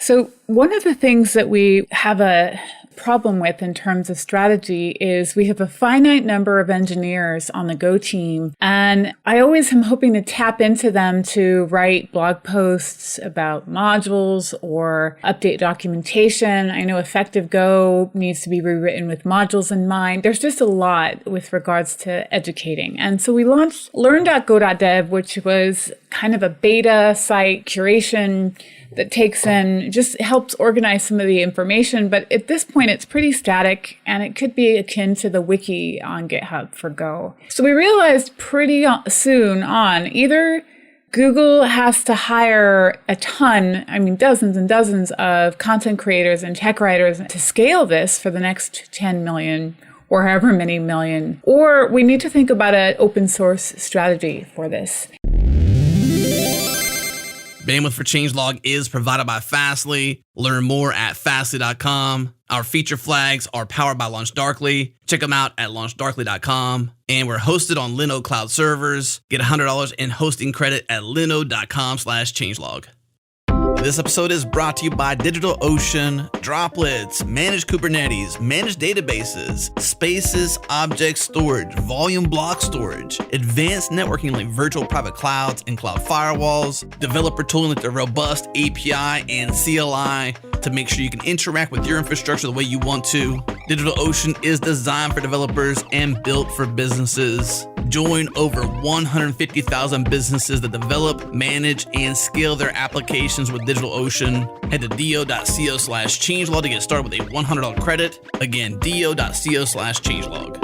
So one of the things that we have a problem with in terms of strategy is we have a finite number of engineers on the Go team. And I always am hoping to tap into them to write blog posts about modules or update documentation. I know Effective Go needs to be rewritten with modules in mind. There's just a lot with regards to educating. And so we launched learn.go.dev, which was kind of a beta site curation that takes in, just helps organize some of the information. But at this point, it's pretty static, and it could be akin to the wiki on GitHub for Go. So we realized pretty soon on, either Google has to hire a ton, dozens and dozens of content creators and tech writers to scale this for the next 10 million or however many million, or we need to think about an open source strategy for this. Bandwidth for Changelog is provided by Fastly. Learn more at fastly.com. Our feature flags are powered by LaunchDarkly. Check them out at launchdarkly.com. And we're hosted on Linode Cloud servers. Get $100 in hosting credit at linode.com/changelog. This episode is brought to you by DigitalOcean, Droplets, Managed Kubernetes, Managed Databases, Spaces, Object Storage, Volume Block Storage, Advanced Networking like Virtual Private Clouds and Cloud Firewalls, developer tooling like the robust API and CLI to make sure you can interact with your infrastructure the way you want to. DigitalOcean is designed for developers and built for businesses. Join over 150,000 businesses that develop, manage, and scale their applications with DigitalOcean. Head to do.co/changelog to get started with a $100 credit. Again, do.co/changelog.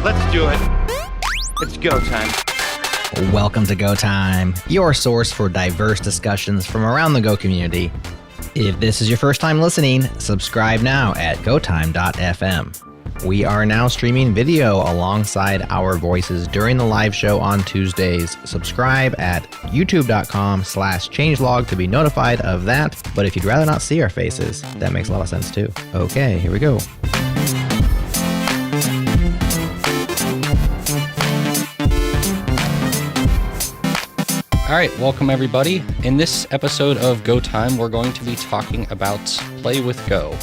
Let's do it. It's go time. Welcome to Go Time, your source for diverse discussions from around the Go community. If this is your first time listening, subscribe now at gotime.fm. We are now streaming video alongside our voices during the live show on Tuesdays. Subscribe at youtube.com/changelog to be notified of that. But if you'd rather not see our faces, that makes a lot of sense too. Okay, here we go. All right, welcome everybody. In this episode of Go Time, we're going to be talking about Play with Go.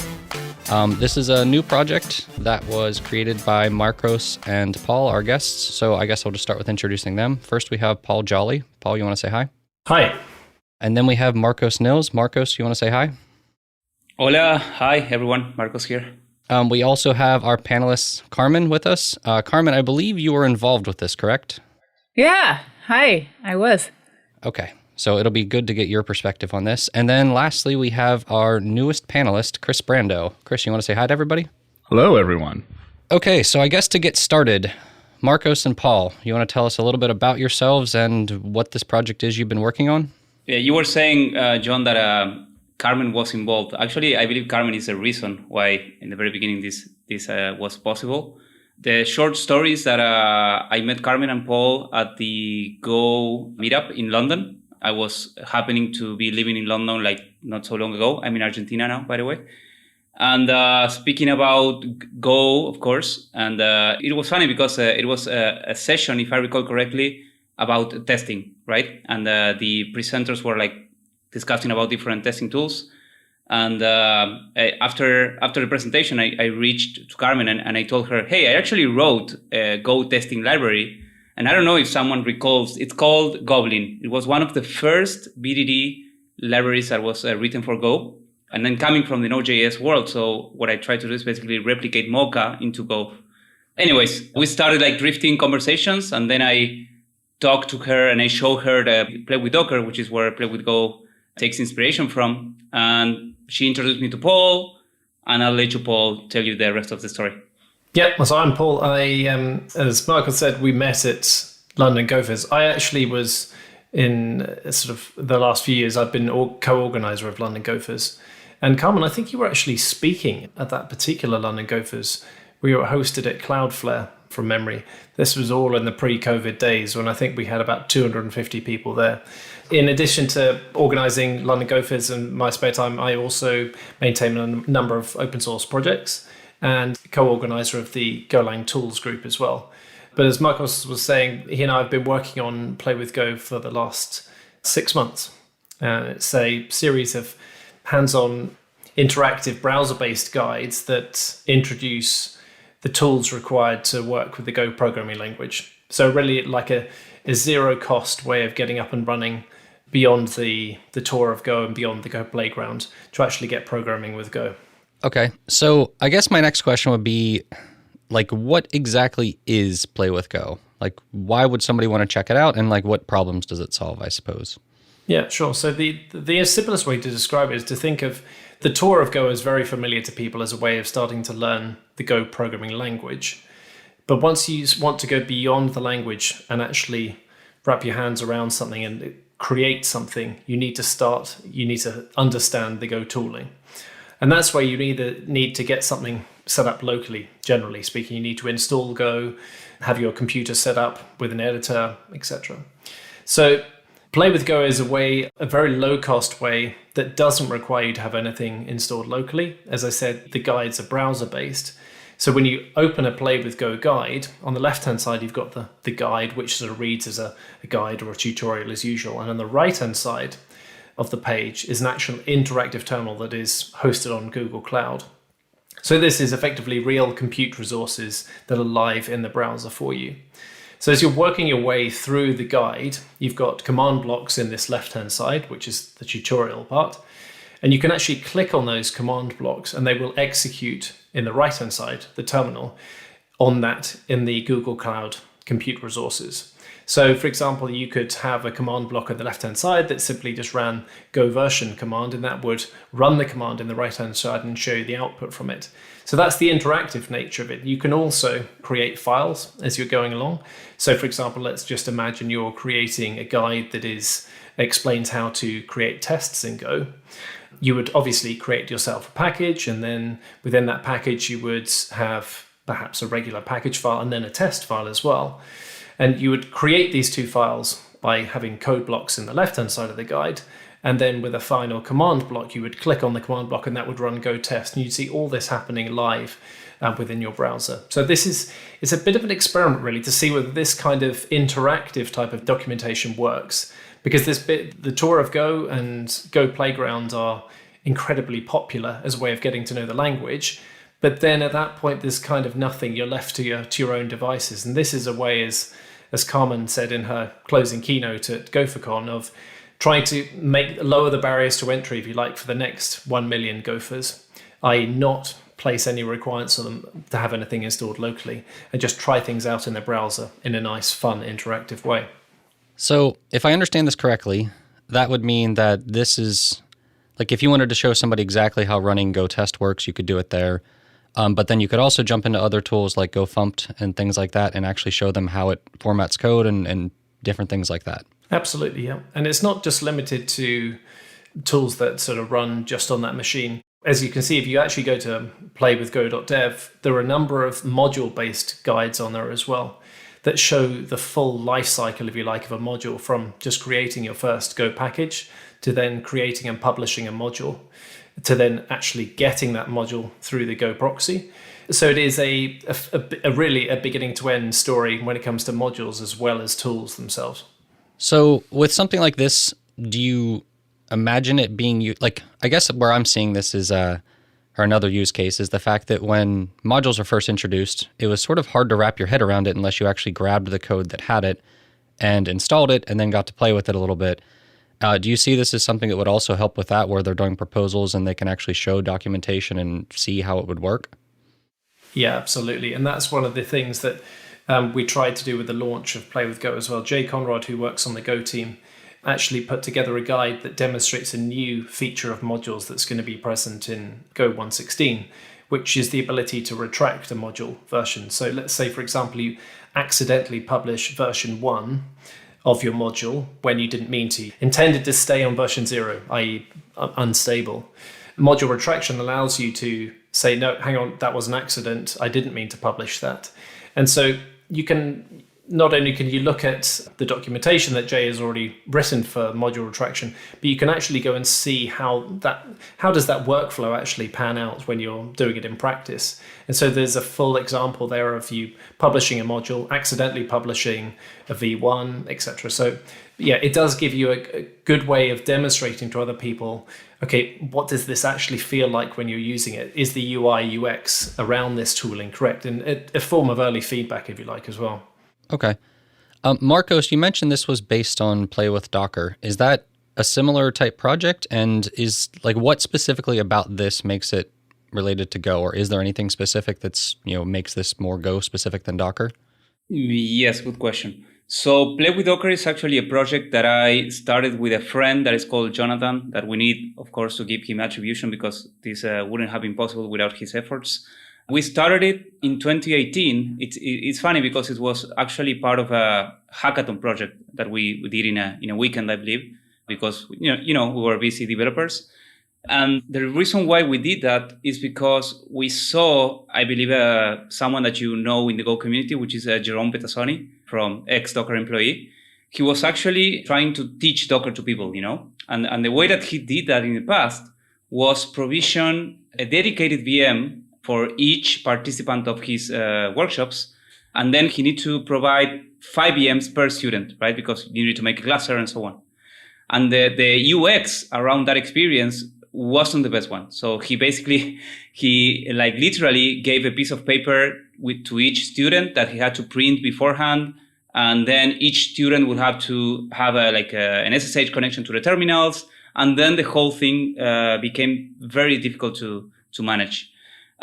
This is a new project that was created by Marcos and Paul, our guests. So I guess I'll just start with introducing them. First, we have Paul Jolly. Paul, you want to say hi? Hi. And then we have Marcos Nils. Marcos, you want to say hi? Hola. Hi, everyone. Marcos here. We also have our panelist, Carmen, with us. Carmen, I believe you were involved with this, correct? Yeah. Hi. I was. Okay, so it'll be good to get your perspective on this. And then lastly, we have our newest panelist, Chris Brando. Chris, you want to say hi to everybody? Hello, everyone. Okay, so I guess to get started, Marcos and Paul, you want to tell us a little bit about yourselves and what this project is you've been working on? Yeah, you were saying, John, that Carmen was involved. Actually, I believe Carmen is the reason why in the very beginning this was possible. The short story is that I met Carmen and Paul at the Go meetup in London. I was happening to be living in London like not so long ago. I'm in Argentina now, by the way. And speaking about Go, of course, and it was funny because it was a session, if I recall correctly, about testing, right? And the presenters were like discussing about different testing tools. And after the presentation, I reached to Carmen and I told her, hey, I actually wrote a Go testing library. And I don't know if someone recalls, it's called Goblin. It was one of the first BDD libraries that was written for Go. And then coming from the Node.js world. So what I try to do is basically replicate Mocha into Go. Anyways, we started like drifting conversations. And then I talked to her and I showed her the Play with Docker, which is where Play with Go takes inspiration from. And she introduced me to Paul, and I'll let you, Paul, tell you the rest of the story. Yeah, so I'm Paul. As Michael said, we met at London Gophers. I actually was in sort of the last few years, I've been co-organizer of London Gophers. And Carmen, I think you were actually speaking at that particular London Gophers. We were hosted at Cloudflare from memory. This was all in the pre-COVID days when I think we had about 250 people there. In addition to organising London Gophers in my spare time, I also maintain a number of open source projects and co-organiser of the Golang tools group as well. But as Marcos was saying, he and I have been working on Play with Go for the last 6 months. It's a series of hands-on interactive browser-based guides that introduce the tools required to work with the Go programming language. So really like a zero-cost way of getting up and running beyond the tour of Go and beyond the Go playground to actually get programming with Go. Okay, so I guess my next question would be, like, what exactly is Play with Go? Like, why would somebody want to check it out, and like, what problems does it solve, I suppose? Yeah, sure. So the simplest way to describe it is to think of the tour of Go as very familiar to people as a way of starting to learn the Go programming language. But once you want to go beyond the language and actually wrap your hands around something and create something, you need to understand the Go tooling. And that's where you either need to get something set up locally, generally speaking. You need to install Go, have your computer set up with an editor, etc. So Play with Go is a very low-cost way that doesn't require you to have anything installed locally. As I said, the guides are browser-based. So when you open a Play with Go guide, on the left-hand side, you've got the guide, which sort of reads as a guide or a tutorial as usual. And on the right-hand side of the page is an actual interactive terminal that is hosted on Google Cloud. So this is effectively real compute resources that are live in the browser for you. So as you're working your way through the guide, you've got command blocks in this left-hand side, which is the tutorial part. And you can actually click on those command blocks and they will execute in the right-hand side, the terminal, on that in the Google Cloud compute resources. So for example, you could have a command block on the left-hand side that simply just ran go version command, and that would run the command in the right-hand side and show you the output from it. So that's the interactive nature of it. You can also create files as you're going along. So for example, let's just imagine you're creating a guide that explains how to create tests in Go. You would obviously create yourself a package, and then within that package, you would have perhaps a regular package file and then a test file as well. And you would create these two files by having code blocks in the left-hand side of the guide. And then with a final command block, you would click on the command block and that would run go test. And you'd see all this happening live within your browser. So it's a bit of an experiment really to see whether this kind of interactive type of documentation works. Because the tour of Go and Go Playground are incredibly popular as a way of getting to know the language. But then at that point, there's kind of nothing. You're left to your own devices. And this is a way, as Carmen said in her closing keynote at GopherCon, of trying to lower the barriers to entry, if you like, for the next 1 million Gophers, i.e. not place any requirements on them to have anything installed locally and just try things out in their browser in a nice, fun, interactive way. So if I understand this correctly, that would mean that this is, like, if you wanted to show somebody exactly how running Go test works, you could do it there. But then you could also jump into other tools like GoFumped and things like that and actually show them how it formats code and different things like that. Absolutely, yeah. And it's not just limited to tools that sort of run just on that machine. As you can see, if you actually go to playwithgo.dev, there are a number of module-based guides on there as well that show the full life cycle, if you like, of a module, from just creating your first Go package to then creating and publishing a module, to then actually getting that module through the Go proxy. So it is a really a beginning to end story when it comes to modules as well as tools themselves. So with something like this, do you imagine it being, like, I guess where I'm seeing this is, or another use case is the fact that when modules were first introduced, it was sort of hard to wrap your head around it unless you actually grabbed the code that had it and installed it and then got to play with it a little bit. Do you see this as something that would also help with that, where they're doing proposals and they can actually show documentation and see how it would work? Yeah, absolutely. And that's one of the things that we tried to do with the launch of Play with Go as well. Jay Conrad, who works on the Go team, actually put together a guide that demonstrates a new feature of modules that's going to be present in Go 1.16, which is the ability to retract a module version. So let's say, for example, you accidentally publish version 1 of your module when you didn't mean to, intended to stay on version 0, i.e. unstable. Module retraction allows you to say, no, hang on, that was an accident. I didn't mean to publish that. And so you can, not only can you look at the documentation that Jay has already written for module retraction, but you can actually go and see how does that workflow actually pan out when you're doing it in practice. And so there's a full example there of you publishing a module, accidentally publishing a V1, etc. So yeah, it does give you a good way of demonstrating to other people, okay, what does this actually feel like when you're using it? Is the UI, UX around this tooling correct? And a form of early feedback, if you like, as well. Okay. Marcos, you mentioned this was based on Play with Docker. Is that a similar type project? And is like what specifically about this makes it related to Go? Or is there anything specific that's, makes this more Go specific than Docker? Yes, good question. So Play with Docker is actually a project that I started with a friend that is called Jonathan, that we need, of course, to give him attribution because this wouldn't have been possible without his efforts. We started it in 2018. It's funny because it was actually part of a hackathon project that we did in a weekend, I believe, because we were busy developers. And the reason why we did that is because we saw, I believe, someone that you know in the Go community, which is Jerome Petazzoni from ex-Docker employee. He was actually trying to teach Docker to people, and the way that he did that in the past was provision a dedicated VM for each participant of his workshops. And then he need to provide 5 VMs per student, right? Because you need to make a cluster and so on. And the UX around that experience wasn't the best one. So he literally gave a piece of paper to each student that he had to print beforehand. And then each student would have to have an SSH connection to the terminals. And then the whole thing became very difficult to manage.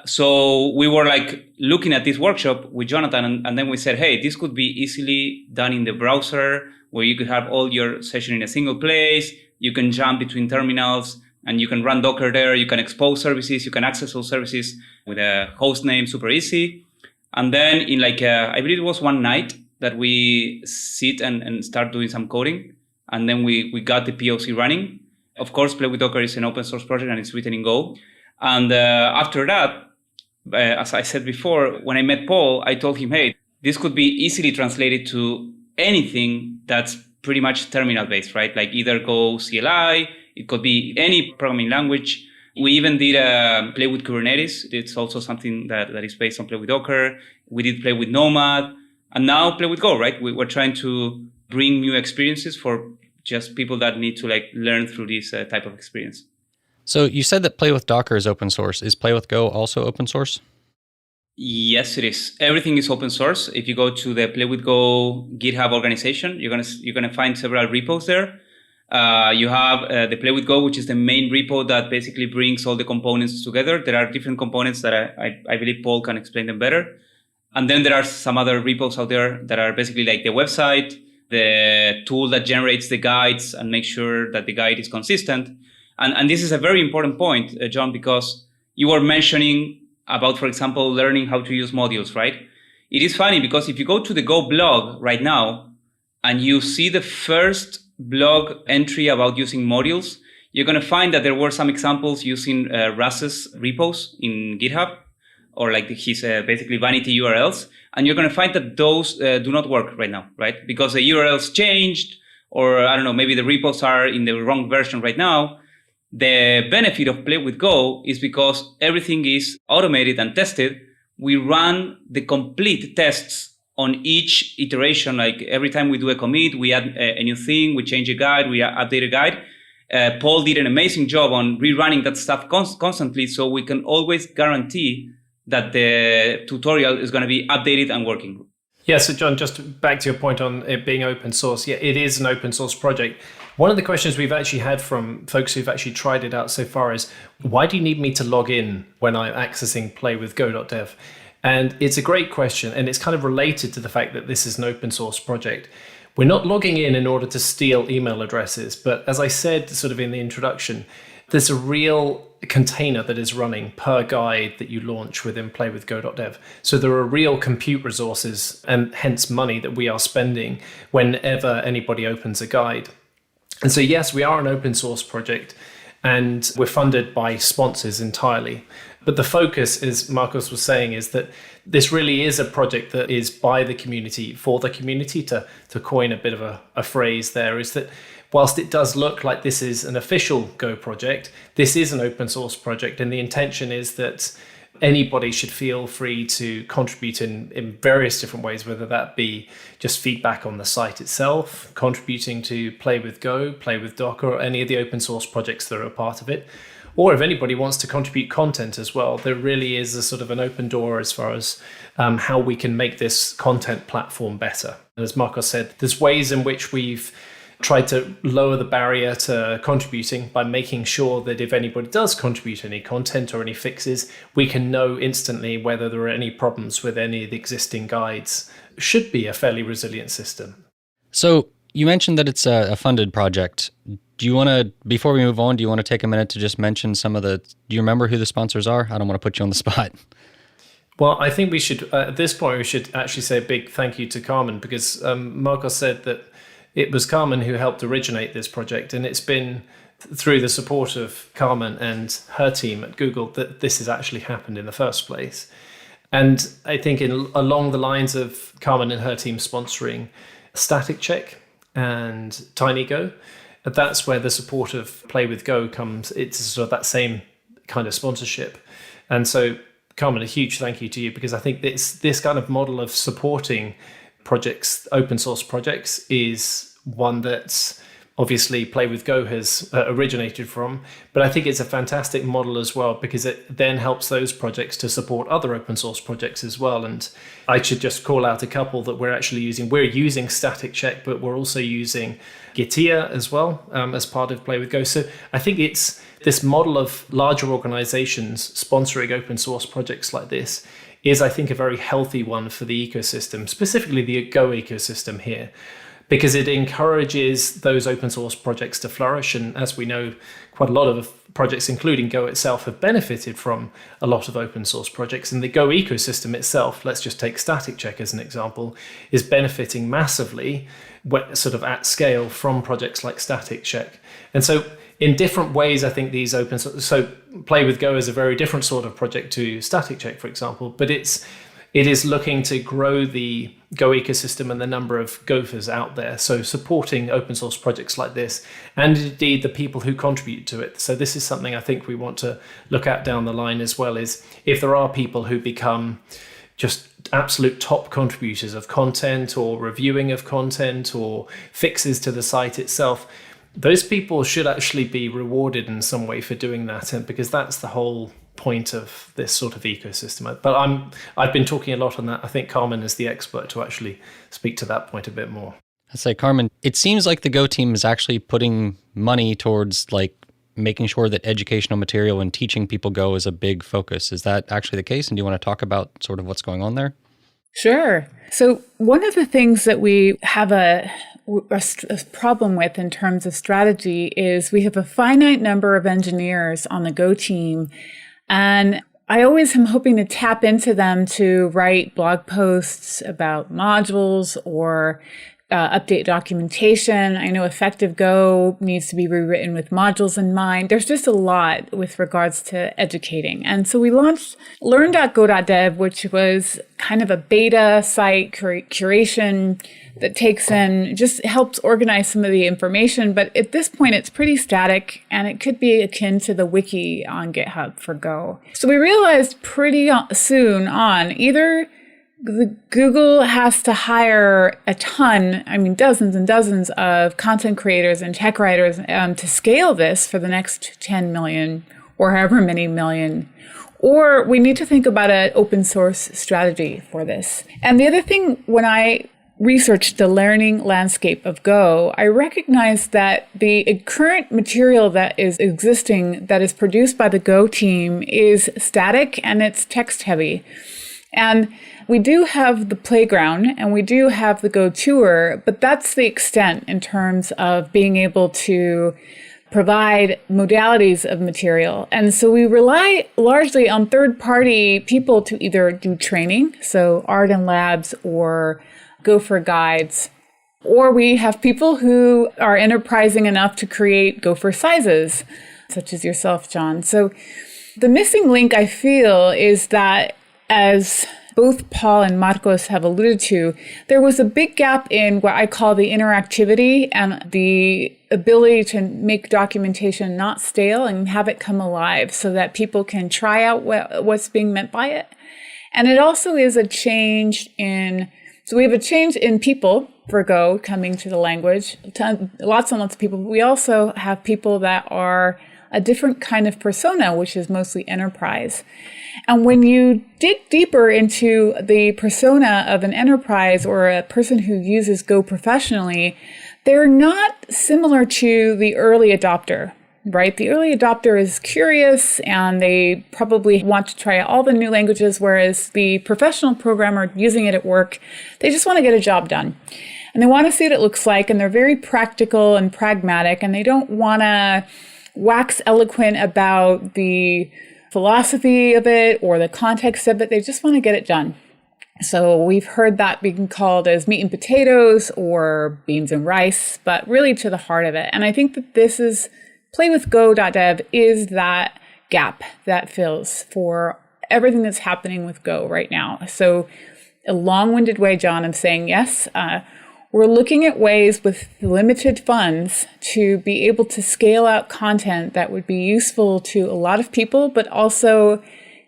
So we were looking at this workshop with Jonathan, and then we said, hey, this could be easily done in the browser where you could have all your session in a single place. You can jump between terminals and you can run Docker there. You can expose services. You can access those services with a host name, super easy. And then in I believe it was one night that we sit and start doing some coding. And then we got the POC running. Of course, Play with Docker is an open source project and it's written in Go. And after that, as I said before, when I met Paul, I told him, hey, this could be easily translated to anything that's pretty much terminal based, right? Like either Go CLI, it could be any programming language. We even did Play with Kubernetes. It's also something that is based on Play with Docker. We did Play with Nomad. And now Play with Go, right? We're trying to bring new experiences for just people that need to learn through this type of experience. So you said that Play with Docker is open source. Is Play with Go also open source? Yes, it is. Everything is open source. If you go to the Play with Go GitHub organization, you're gonna find several repos there. You have the Play with Go, which is the main repo that basically brings all the components together. There are different components that I believe Paul can explain them better. And then there are some other repos out there that are basically like the website, the tool that generates the guides and makes sure that the guide is consistent. And this is a very important point, John, because you were mentioning about, for example, learning how to use modules, right? It is funny because if you go to the Go blog right now and you see the first blog entry about using modules, you're going to find that there were some examples using Russ's repos in GitHub or his basically vanity URLs. And you're going to find that those do not work right now, right? Because the URLs changed, or I don't know, maybe the repos are in the wrong version right now. The benefit of Play with Go is because everything is automated and tested. We run the complete tests on each iteration. Like every time we do a commit, we add a new thing, we change a guide, we update a guide. Paul did an amazing job on rerunning that stuff constantly, so we can always guarantee that the tutorial is going to be updated and working. Yeah, so John, just back to your point on it being open source. Yeah, it is an open source project. One of the questions we've actually had from folks who've actually tried it out so far is, why do you need me to log in when I'm accessing playwithgo.dev? And it's a great question, and it's kind of related to the fact that this is an open source project. We're not logging in order to steal email addresses, but as I said sort of in the introduction, there's a real container that is running per guide that you launch within playwithgo.dev. So there are real compute resources and hence money that we are spending whenever anybody opens a guide. And so, yes, we are an open source project and we're funded by sponsors entirely. But the focus, as Marcos was saying, is that this really is a project that is by the community, for the community, to coin a bit of a phrase there, is that whilst it does look like this is an official Go project, this is an open source project. And the intention is that anybody should feel free to contribute in various different ways, whether that be just feedback on the site itself, contributing to Play with Go, Play with Docker, or any of the open source projects that are a part of it. Or if anybody wants to contribute content as well, there really is a sort of an open door as far as how we can make this content platform better. And as Marcos said, there's ways in which we've tried to lower the barrier to contributing by making sure that if anybody does contribute any content or any fixes, we can know instantly whether there are any problems with any of the existing guides. It should be a fairly resilient system. So you mentioned that it's a funded project. Do you want to, before we move on, do you want to take a minute to just mention some of the, do you remember who the sponsors are? I don't want to put you on the spot. Well, I think we should, at this point, we should actually say a big thank you to Carmen, because Marcos said that it was Carmen who helped originate this project, and it's been through the support of Carmen and her team at Google that this has actually happened in the first place. And I think along the lines of Carmen and her team sponsoring Static Check and TinyGo, that's where the support of Play with Go comes. It's sort of that same kind of sponsorship. And so, Carmen, a huge thank you to you, because I think this kind of model of supporting projects, open source projects, is one that obviously Play with Go has originated from, but I think it's a fantastic model as well, because it then helps those projects to support other open source projects as well. And I should just call out a couple that we're actually using. We're using Static Check, but we're also using Gitia as well as part of Play with Go. So I think it's this model of larger organizations sponsoring open source projects like this is, I think, a very healthy one for the ecosystem, specifically the Go ecosystem here, because it encourages those open source projects to flourish. And as we know, quite a lot of projects, including Go itself, have benefited from a lot of open source projects. And the Go ecosystem itself, let's just take Static Check as an example, is benefiting massively, sort of at scale, from projects like Static Check. And so in different ways, I think these open source, so Play with Go is a very different sort of project to Static Check, for example, but it is looking to grow the Go ecosystem and the number of gophers out there. So supporting open source projects like this, and indeed the people who contribute to it. So this is something I think we want to look at down the line as well, is if there are people who become just absolute top contributors of content or reviewing of content or fixes to the site itself, those people should actually be rewarded in some way for doing that, and because that's the whole point of this sort of ecosystem. But I've been talking a lot on that. I think Carmen is the expert to actually speak to that point a bit more. I'd say, Carmen, it seems like the Go team is actually putting money towards like making sure that educational material and teaching people Go is a big focus. Is that actually the case? And do you want to talk about sort of what's going on there? Sure. So one of the things that we have a problem with in terms of strategy is we have a finite number of engineers on the Go team, and I always am hoping to tap into them to write blog posts about modules or update documentation. I know Effective Go needs to be rewritten with modules in mind. There's just a lot with regards to educating. And so we launched learn.go.dev, which was kind of a beta site curation that takes in, just helps organize some of the information. But at this point, it's pretty static, and it could be akin to the wiki on GitHub for Go. So we realized pretty soon on, either Google has to hire a ton, dozens and dozens of content creators and tech writers to scale this for the next 10 million or however many million, or we need to think about an open source strategy for this. And the other thing, when I researched the learning landscape of Go, I recognized that the current material that is existing, that is produced by the Go team, is static and it's text heavy. And we do have the playground and we do have the Go tour, but that's the extent in terms of being able to provide modalities of material. And so we rely largely on third-party people to either do training, so Arden Labs or Gopher guides, or we have people who are enterprising enough to create Gopher sizes, such as yourself, John. So The missing link, I feel, is that, as both Paul and Marcos have alluded to, there was a big gap in what I call the interactivity and the ability to make documentation not stale and have it come alive so that people can try out what's being meant by it. And it also is a change so we have a change in people for Go coming to the language, lots and lots of people. But we also have people that are a different kind of persona, which is mostly enterprise. And when you dig deeper into the persona of an enterprise or a person who uses Go professionally, they're not similar to the early adopter, right? The early adopter is curious and they probably want to try all the new languages, whereas the professional programmer using it at work, they just want to get a job done. And they want to see what it looks like, and they're very practical and pragmatic, and they don't want to wax eloquent about the philosophy of it or the context of it. They just want to get it done. So we've heard that being called as meat and potatoes or beans and rice, but really to the heart of it. And I think that this is playwithgo.dev is that gap that fills for everything that's happening with Go right now. So a long-winded way, John, of saying yes, we're looking at ways with limited funds to be able to scale out content that would be useful to a lot of people, but also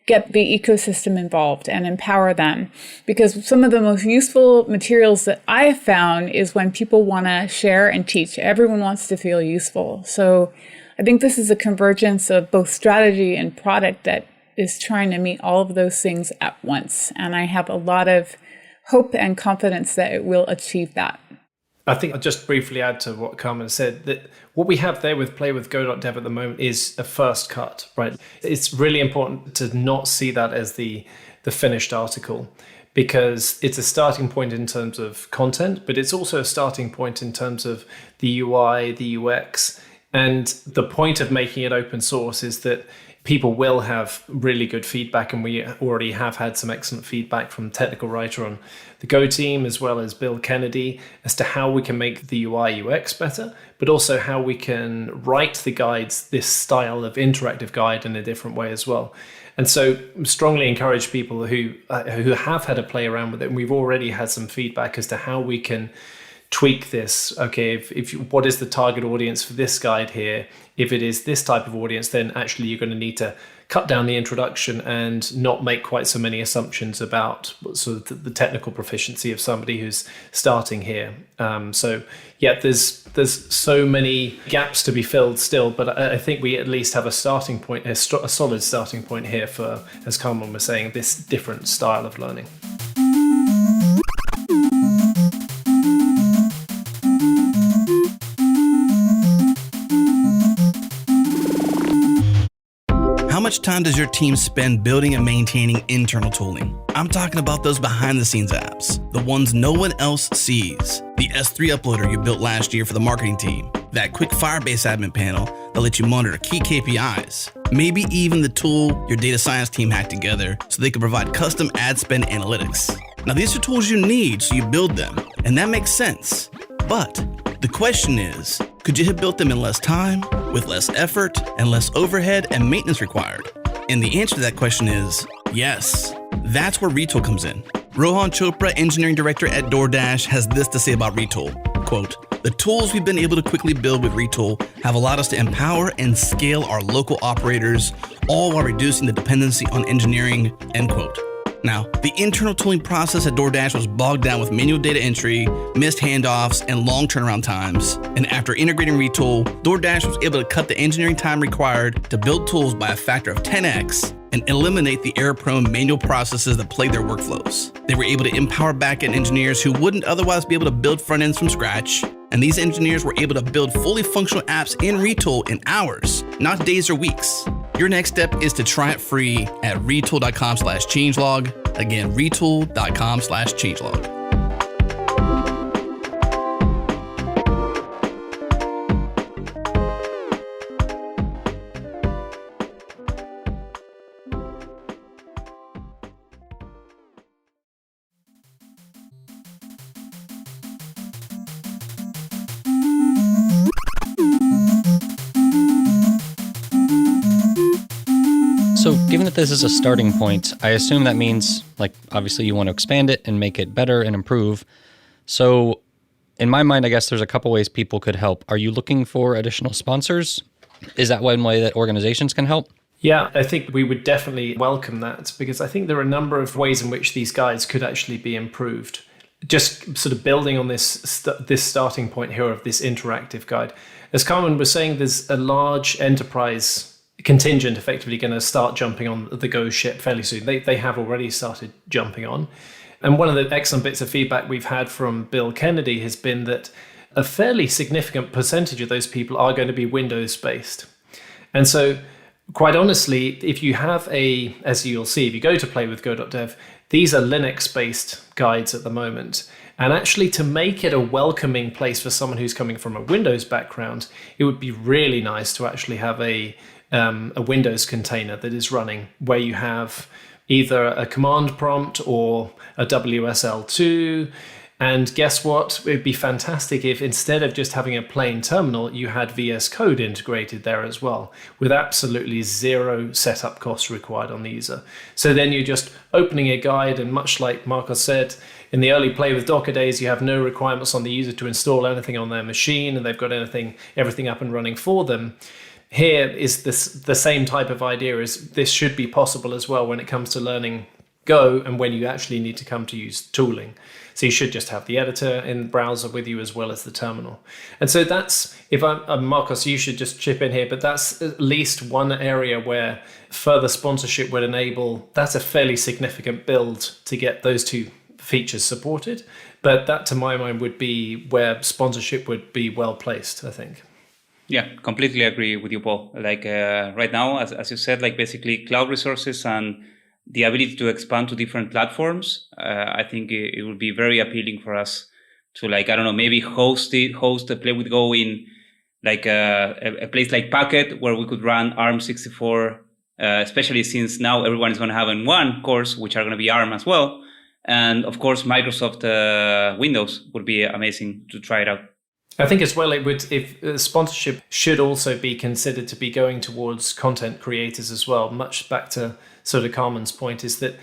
get the ecosystem involved and empower them. Because some of the most useful materials that I have found is when people want to share and teach. Everyone wants to feel useful. So I think this is a convergence of both strategy and product that is trying to meet all of those things at once. And I have a lot of hope and confidence that it will achieve that. I think I'll just briefly add to what Carmen said, that what we have there with playwithgo.dev at the moment is a first cut, right? It's really important to not see that as the finished article, because it's a starting point in terms of content, but it's also a starting point in terms of the UI, the UX. And the point of making it open source is that people will have really good feedback, and we already have had some excellent feedback from technical writer on the Go team, as well as Bill Kennedy, as to how we can make the UI UX better, but also how we can write the guides, this style of interactive guide, in a different way as well. And so strongly encourage people who have had a play around with it, and we've already had some feedback as to how we can tweak this. Okay, what is the target audience for this guide here? If it is this type of audience, then actually you're going to need to cut down the introduction and not make quite so many assumptions about sort of the technical proficiency of somebody who's starting here. So yeah, there's so many gaps to be filled still, but I think we at least have a starting point, a solid starting point here for, as Carmen was saying, this different style of learning. How much time does your team spend building and maintaining internal tooling? I'm talking about those behind-the-scenes apps, the ones no one else sees. The S3 uploader you built last year for the marketing team, that quick Firebase admin panel that lets you monitor key KPIs, maybe even the tool your data science team hacked together so they can provide custom ad spend analytics. Now, these are tools you need, so you build them, and that makes sense. But the question is, could you have built them in less time, with less effort, and less overhead and maintenance required? And the answer to that question is yes. That's where Retool comes in. Rohan Chopra, engineering director at DoorDash, has this to say about Retool. Quote, "The tools we've been able to quickly build with Retool have allowed us to empower and scale our local operators, all while reducing the dependency on engineering," end quote. Now, the internal tooling process at DoorDash was bogged down with manual data entry, missed handoffs, and long turnaround times. And after integrating Retool, DoorDash was able to cut the engineering time required to build tools by a factor of 10x and eliminate the error-prone manual processes that plague their workflows. They were able to empower backend engineers who wouldn't otherwise be able to build front ends from scratch. And these engineers were able to build fully functional apps in Retool in hours, not days or weeks. Your next step is to try it free at retool.com/changelog. Again, retool.com/changelog. given that this is a starting point, I assume that means, like, obviously you want to expand it and make it better and improve. So in my mind, I guess there's a couple ways people could help. Are you looking for additional sponsors? Is that one way that organizations can help? Yeah, I think we would definitely welcome that, because I think there are a number of ways in which these guides could actually be improved. Just sort of building on this starting point here of this interactive guide. As Carmen was saying, there's a large enterprise contingent effectively going to start jumping on the Go ship fairly soon. They have already started jumping on. And one of the excellent bits of feedback we've had from Bill Kennedy has been that a fairly significant percentage of those people are going to be Windows-based. And so, quite honestly, if you have as you'll see, if you go to playwithgo.dev, these are Linux-based guides at the moment. And actually, to make it a welcoming place for someone who's coming from a Windows background, it would be really nice to actually have a Windows container that is running, where you have either a command prompt or a WSL2. And guess what? It would be fantastic if instead of just having a plain terminal, you had VS Code integrated there as well, with absolutely zero setup costs required on the user. So then you're just opening a guide, and much like Marcos said, in the early Play with Docker days, you have no requirements on the user to install anything on their machine, and they've got everything up and running for them. Here is the same type of idea. Is this should be possible as well when it comes to learning Go and when you actually need to come to use tooling. So you should just have the editor in the browser with you as well as the terminal. And so that's, if I'm Marcos, you should just chip in here, but that's at least one area where further sponsorship would enable. That's a fairly significant build to get those two features supported. But that, to my mind, would be where sponsorship would be well placed, I think. Yeah, completely agree with you, Paul. Like right now, as you said, like basically cloud resources and the ability to expand to different platforms, I think it would be very appealing for us to, like, I don't know, maybe host a Play with Go in like a place like Packet, where we could run ARM64, especially since now everyone is going to have in one course, which are going to be ARM as well. And of course, Microsoft Windows would be amazing to try it out. I think as well, it would, if sponsorship should also be considered to be going towards content creators as well. Much back to sort of Carmen's point, is that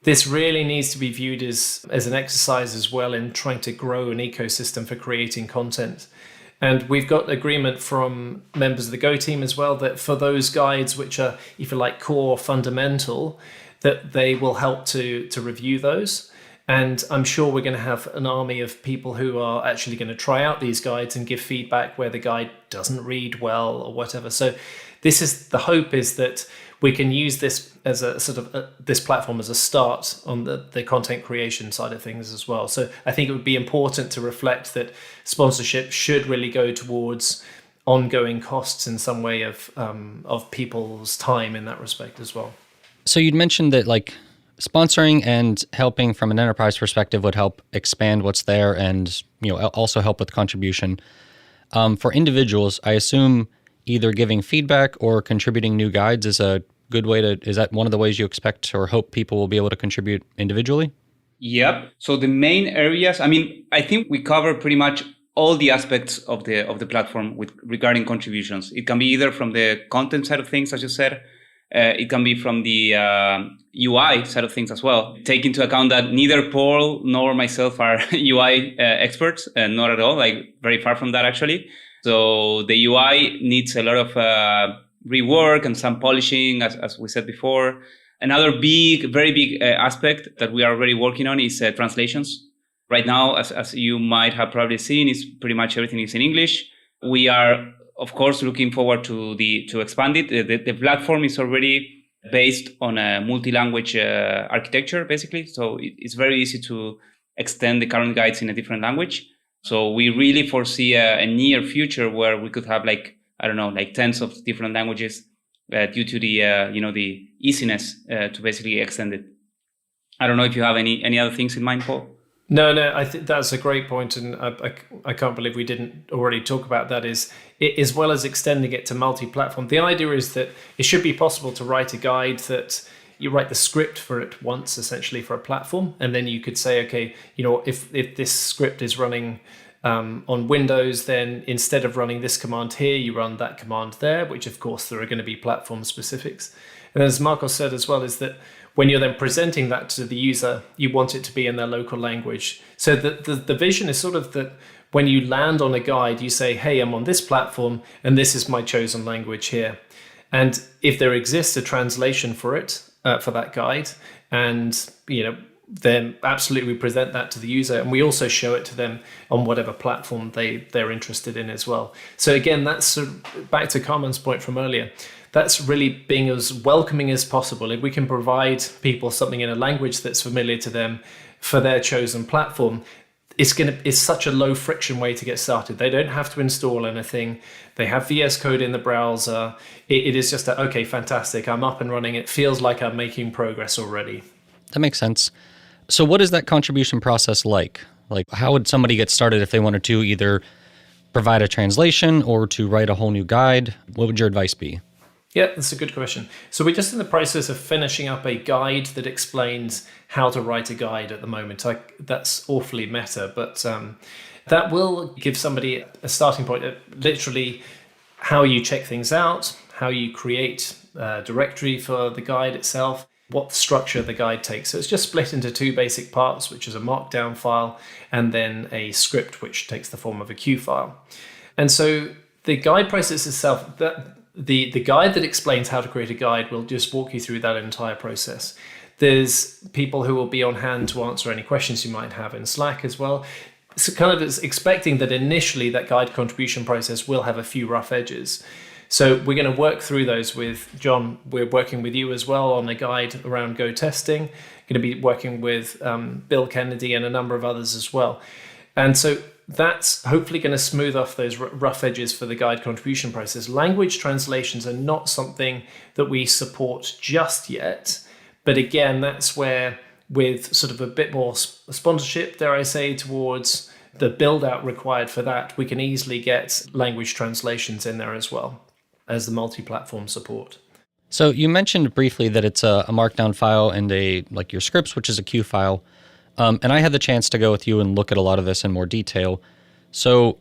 this really needs to be viewed as an exercise as well in trying to grow an ecosystem for creating content. And we've got agreement from members of the Go team as well that for those guides which are, if you like, core fundamental, that they will help to review those. And I'm sure we're going to have an army of people who are actually going to try out these guides and give feedback where the guide doesn't read well or whatever. So this is the hope, is that we can use this as a sort of this platform as a start on the content creation side of things as well. So I think it would be important to reflect that sponsorship should really go towards ongoing costs in some way of people's time in that respect as well. So you'd mentioned that, like, sponsoring and helping from an enterprise perspective would help expand what's there and, you know, also help with contribution. For individuals, I assume either giving feedback or contributing new guides is a good way to, is that one of the ways you expect or hope people will be able to contribute individually? Yep. So the main areas, I mean, I think we cover pretty much all the aspects of the platform with regarding contributions. It can be either from the content side of things, as you said. It can be from the UI side of things as well. Take into account that neither Paul nor myself are UI experts, not at all, like very far from that actually. So the UI needs a lot of rework and some polishing, as we said before. Another very big aspect that we are already working on is translations. Right now, as you might have probably seen, is pretty much everything is in English. We are, of course, looking forward to expand it. The platform is already based on a multi-language architecture, basically. So it's very easy to extend the current guides in a different language. So we really foresee a near future where we could have, like, I don't know, like tens of different languages due to the the easiness to basically extend it. I don't know if you have any other things in mind, Paul. No, I think that's a great point, and I can't believe we didn't already talk about that, is as well as extending it to multi-platform. The idea is that it should be possible to write a guide that you write the script for it once, essentially, for a platform, and then you could say, okay, if this script is running on Windows, then instead of running this command here, you run that command there, which of course there are going to be platform specifics. And as Marcos said as well, is that when you're then presenting that to the user, you want it to be in their local language. So the vision is sort of that when you land on a guide, you say, hey, I'm on this platform and this is my chosen language here. And if there exists a translation for it, for that guide, and then absolutely we present that to the user, and we also show it to them on whatever platform they're interested in as well. So again, that's sort of back to Carmen's point from earlier. That's really being as welcoming as possible. If we can provide people something in a language that's familiar to them for their chosen platform, it's such a low friction way to get started. They don't have to install anything. They have VS Code in the browser. It is just okay, fantastic. I'm up and running. It feels like I'm making progress already. That makes sense. So what is that contribution process like? Like, how would somebody get started if they wanted to either provide a translation or to write a whole new guide? What would your advice be? Yeah, that's a good question. So we're just in the process of finishing up a guide that explains how to write a guide at the moment. That's awfully meta, but that will give somebody a starting point, literally how you check things out, how you create a directory for the guide itself, what structure the guide takes. So it's just split into two basic parts, which is a markdown file and then a script, which takes the form of a Q file. And so the guide process itself, the guide that explains how to create a guide will just walk you through that entire process. There's people who will be on hand to answer any questions you might have in Slack as well. So kind of is expecting that initially that guide contribution process will have a few rough edges. So we're going to work through those with John. We're working with you as well on a guide around Go testing. Going to be working with Bill Kennedy and a number of others as well. And so that's hopefully going to smooth off those rough edges for the guide contribution process. Language translations are not something that we support just yet. But again, that's where with sort of a bit more sponsorship, dare I say, towards the build out required for that, we can easily get language translations in there as well as the multi-platform support. So you mentioned briefly that it's a markdown file and like your scripts, which is a Q file. And I had the chance to go with you and look at a lot of this in more detail. So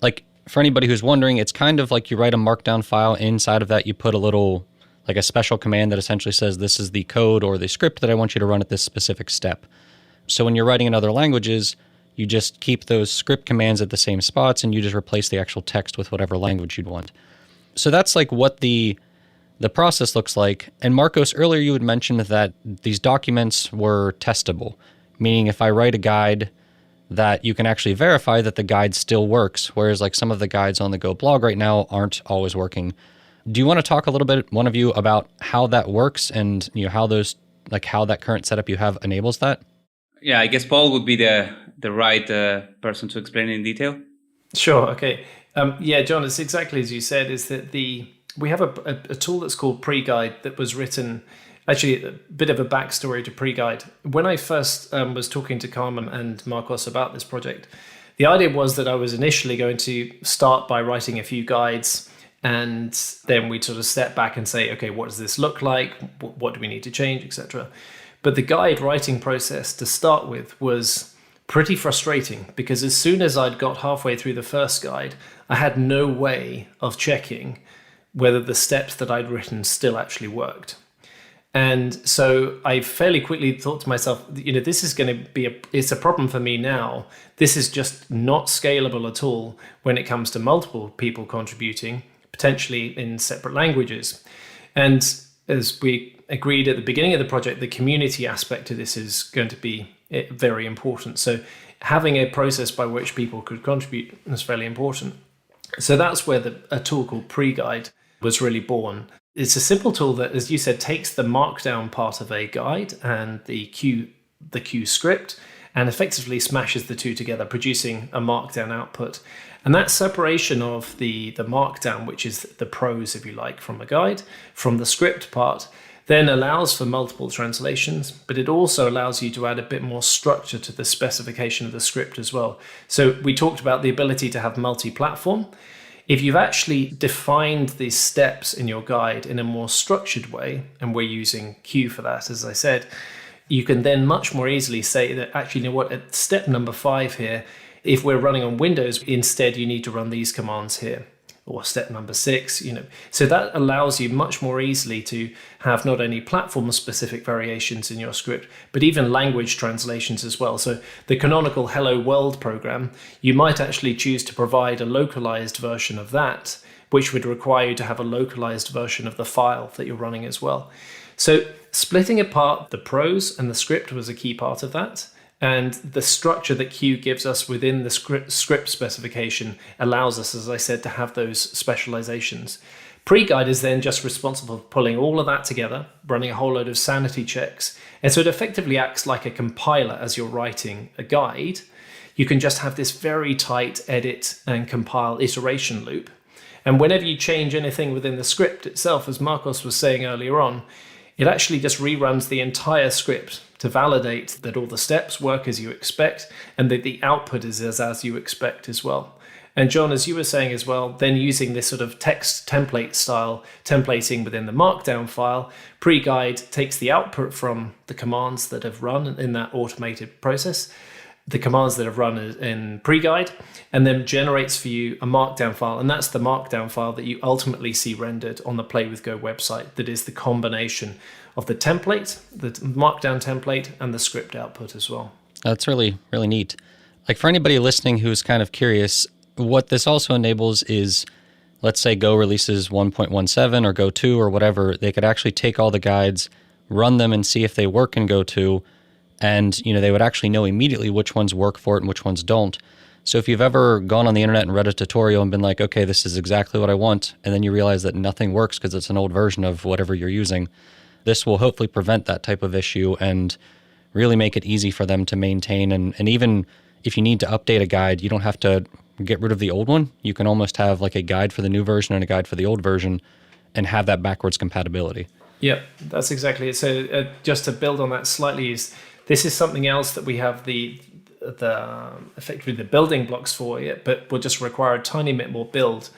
like for anybody who's wondering, it's kind of like you write a markdown file. Inside of that, you put a little, like a special command that essentially says, this is the code or the script that I want you to run at this specific step. So when you're writing in other languages, you just keep those script commands at the same spots and you just replace the actual text with whatever language you'd want. So that's like what the process looks like. And Marcos, earlier you had mentioned that these documents were testable, meaning if I write a guide that you can actually verify that the guide still works, whereas like some of the guides on the Go blog right now aren't always working. Do you want to talk a little bit, one of you, about how that works and how that current setup you have enables that? Yeah, I guess Paul would be the right person to explain in detail. Sure. Okay. Yeah, John, it's exactly as you said, is that we have a tool that's called Pre-Guide that was written, actually a bit of a backstory to Pre-Guide. When I first was talking to Carmen and Marcos about this project, the idea was that I was initially going to start by writing a few guides, and then we'd sort of step back and say, okay, what does this look like? What do we need to change, etc. But the guide writing process to start with was pretty frustrating because as soon as I'd got halfway through the first guide, I had no way of checking whether the steps that I'd written still actually worked. And so I fairly quickly thought to myself, this is going to be it's a problem for me now. This is just not scalable at all when it comes to multiple people contributing, potentially in separate languages. And as we agreed at the beginning of the project, the community aspect of this is going to be very important. So having a process by which people could contribute is fairly important. So that's where a tool called Pre-Guide was really born. It's a simple tool that, as you said, takes the markdown part of a guide and the Q script and effectively smashes the two together, producing a markdown output. And that separation of the markdown, which is the prose, if you like, from a guide, from the script part, then allows for multiple translations, but it also allows you to add a bit more structure to the specification of the script as well. So we talked about the ability to have multi-platform. If you've actually defined these steps in your guide in a more structured way, and we're using Q for that, as I said, you can then much more easily say that actually, at step number 5 here, if we're running on Windows, instead you need to run these commands here. or step number 6, So that allows you much more easily to have not only platform-specific variations in your script, but even language translations as well. So the canonical Hello World program, you might actually choose to provide a localized version of that, which would require you to have a localized version of the file that you're running as well. So splitting apart the prose and the script was a key part of that. And the structure that Q gives us within the script specification allows us, as I said, to have those specializations. Pre-guide is then just responsible for pulling all of that together, running a whole load of sanity checks. And so it effectively acts like a compiler as you're writing a guide. You can just have this very tight edit and compile iteration loop. And whenever you change anything within the script itself, as Marcos was saying earlier on, it actually just reruns the entire script to validate that all the steps work as you expect and that the output is as you expect as well. And John, as you were saying as well, then using this sort of text template style templating within the markdown file, pre-guide takes the output from the commands that have run in that automated process, the commands that have run in pre-guide, and then generates for you a markdown file. And that's the markdown file that you ultimately see rendered on the Play with Go website. That is the combination of the template, the markdown template, and the script output as well. That's really, really neat. Like for anybody listening who's kind of curious, what this also enables is, let's say Go releases 1.17 or Go 2 or whatever, they could actually take all the guides, run them and see if they work in Go 2. And, they would actually know immediately which ones work for it and which ones don't. So if you've ever gone on the internet and read a tutorial and been like, okay, this is exactly what I want, and then you realize that nothing works because it's an old version of whatever you're using, this will hopefully prevent that type of issue and really make it easy for them to maintain. And even if you need to update a guide, you don't have to get rid of the old one. You can almost have like a guide for the new version and a guide for the old version and have that backwards compatibility. Yeah, that's exactly it. So just to build on that slightly, this is something else that we have the effectively the building blocks for it, but will just require a tiny bit more build,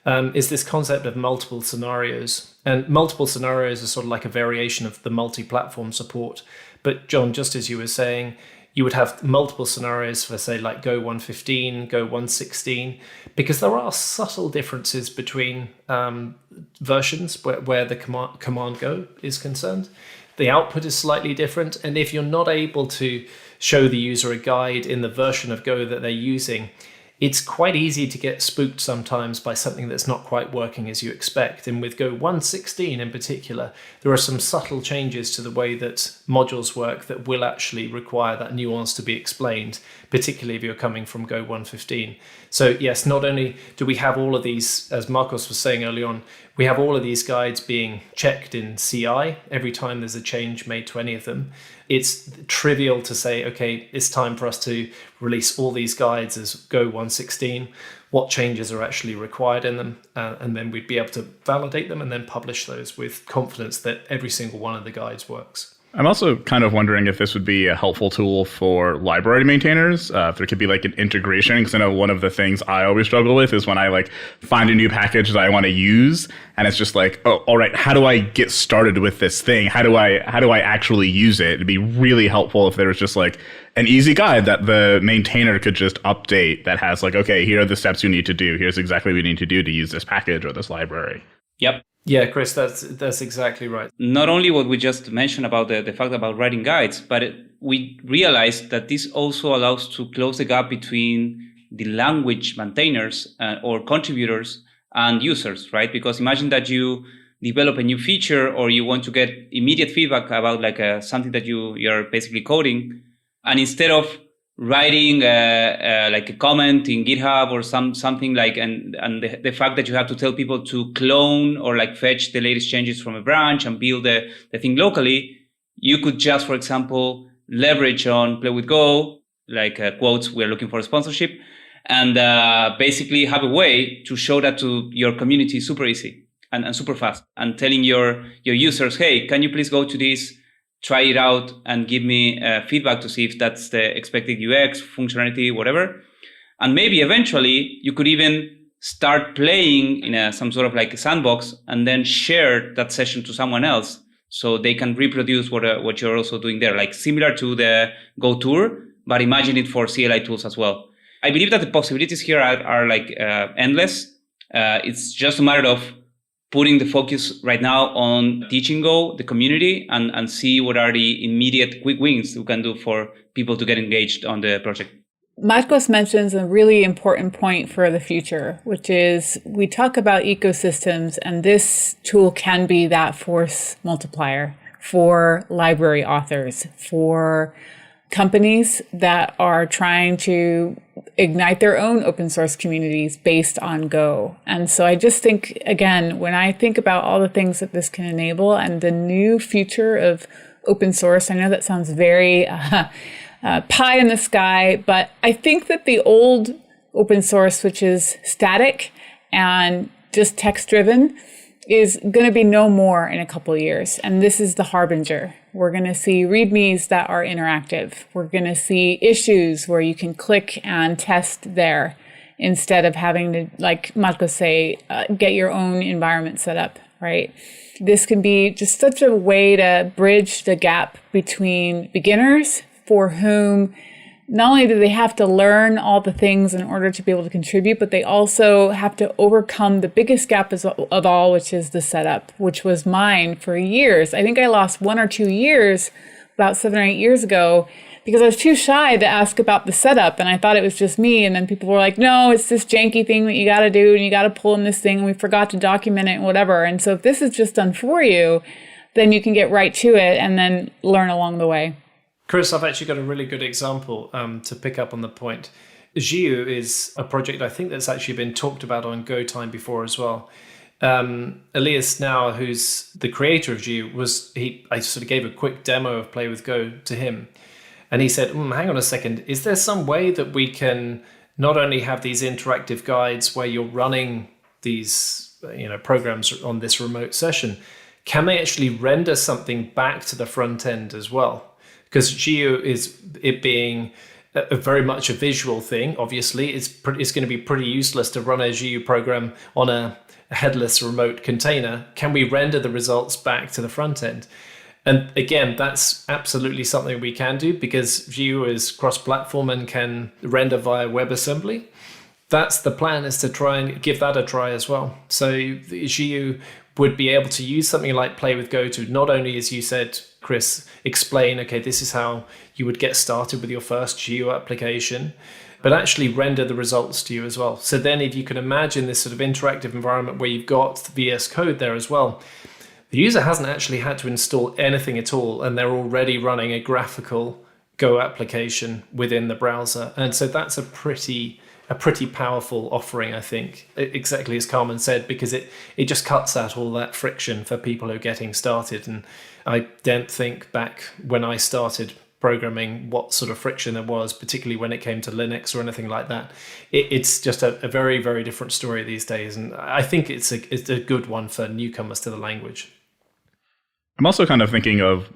is this concept of multiple scenarios. And multiple scenarios are sort of like a variation of the multi-platform support. But John, just as you were saying, you would have multiple scenarios for, say, like Go 115, Go 116, because there are subtle differences between versions where the command Go is concerned. The output is slightly different, and if you're not able to show the user a guide in the version of Go that they're using, it's quite easy to get spooked sometimes by something that's not quite working as you expect. And with Go 116 in particular, there are some subtle changes to the way that modules work that will actually require that nuance to be explained, particularly if you're coming from Go 115. So yes, not only do we have all of these, as Marcos was saying early on, we have all of these guides being checked in CI every time there's a change made to any of them. It's trivial to say, okay, it's time for us to release all these guides as Go 116, what changes are actually required in them, and then we'd be able to validate them and then publish those with confidence that every single one of the guides works. I'm also kind of wondering if this would be a helpful tool for library maintainers, if there could be like an integration, because I know one of the things I always struggle with is when I like find a new package that I want to use, and it's just like, oh, all right, how do I get started with this thing? How do I actually use it? It'd be really helpful if there was just like an easy guide that the maintainer could just update that has like, okay, here are the steps you need to do. Here's exactly what you need to do to use this package or this library. Yep. Yeah, Chris, that's exactly right. Not only what we just mentioned about the fact about writing guides, but we realized that this also allows to close the gap between the language maintainers or contributors and users, right? Because imagine that you develop a new feature or you want to get immediate feedback about like something that you're basically coding, and instead of writing like a comment in GitHub or something like, and the fact that you have to tell people to clone or like fetch the latest changes from a branch and build the thing locally, you could just, for example, leverage on Play with Go, like quotes, we're looking for a sponsorship, and basically have a way to show that to your community super easy and super fast, and telling your users, hey, can you please go to this, try it out, and give me feedback to see if that's the expected UX, functionality, whatever. And maybe eventually you could even start playing in some sort of like a sandbox and then share that session to someone else so they can reproduce what you're also doing there, like similar to the Go Tour, but imagine it for CLI tools as well. I believe that the possibilities here are like endless. It's just a matter of putting the focus right now on teaching Go, the community, and see what are the immediate quick wins we can do for people to get engaged on the project. Marcos mentions a really important point for the future, which is we talk about ecosystems, and this tool can be that force multiplier for library authors, for companies that are trying to ignite their own open source communities based on Go. And so I just think, again, when I think about all the things that this can enable and the new future of open source, I know that sounds very pie in the sky, but I think that the old open source, which is static and just text driven, is going to be no more in a couple of years. And this is the harbinger. We're going to see READMEs that are interactive. We're going to see issues where you can click and test there instead of having to, like Marcos say, get your own environment set up, right? This can be just such a way to bridge the gap between beginners for whom not only do they have to learn all the things in order to be able to contribute, but they also have to overcome the biggest gap of all, which is the setup, which was mine for years. I think I lost 1 or 2 years about 7 or 8 years ago because I was too shy to ask about the setup, and I thought it was just me. And then people were like, no, it's this janky thing that you got to do, and you got to pull in this thing, and we forgot to document it and whatever. And so if this is just done for you, then you can get right to it and then learn along the way. Chris, I've actually got a really good example to pick up on the point. Jiu is a project I think that's actually been talked about on GoTime before as well. Elias now, who's the creator of Jiu, I sort of gave a quick demo of Play with Go to him. And he said, hang on a second, is there some way that we can not only have these interactive guides where you're running these programs on this remote session, can they actually render something back to the front end as well? Because Jiu is it being a very much a visual thing. Obviously, it's going to be pretty useless to run a Jiu program on a headless remote container. Can we render the results back to the front end? And again, that's absolutely something we can do because Jiu is cross-platform and can render via WebAssembly. That's the plan, is to try and give that a try as well. So Jiu would be able to use something like Play with Go to not only, as you said, Chris, explain, okay, this is how you would get started with your first Jiu application, but actually render the results to you as well. So then if you can imagine this sort of interactive environment where you've got the VS Code there as well, the user hasn't actually had to install anything at all, and they're already running a graphical Go application within the browser. And so that's a pretty powerful offering, I think, exactly as Carmen said, because it just cuts out all that friction for people who are getting started. And I don't think back when I started programming what sort of friction there was, particularly when it came to Linux or anything like that. It's just a very, very different story these days. And I think it's a good one for newcomers to the language. I'm also kind of thinking of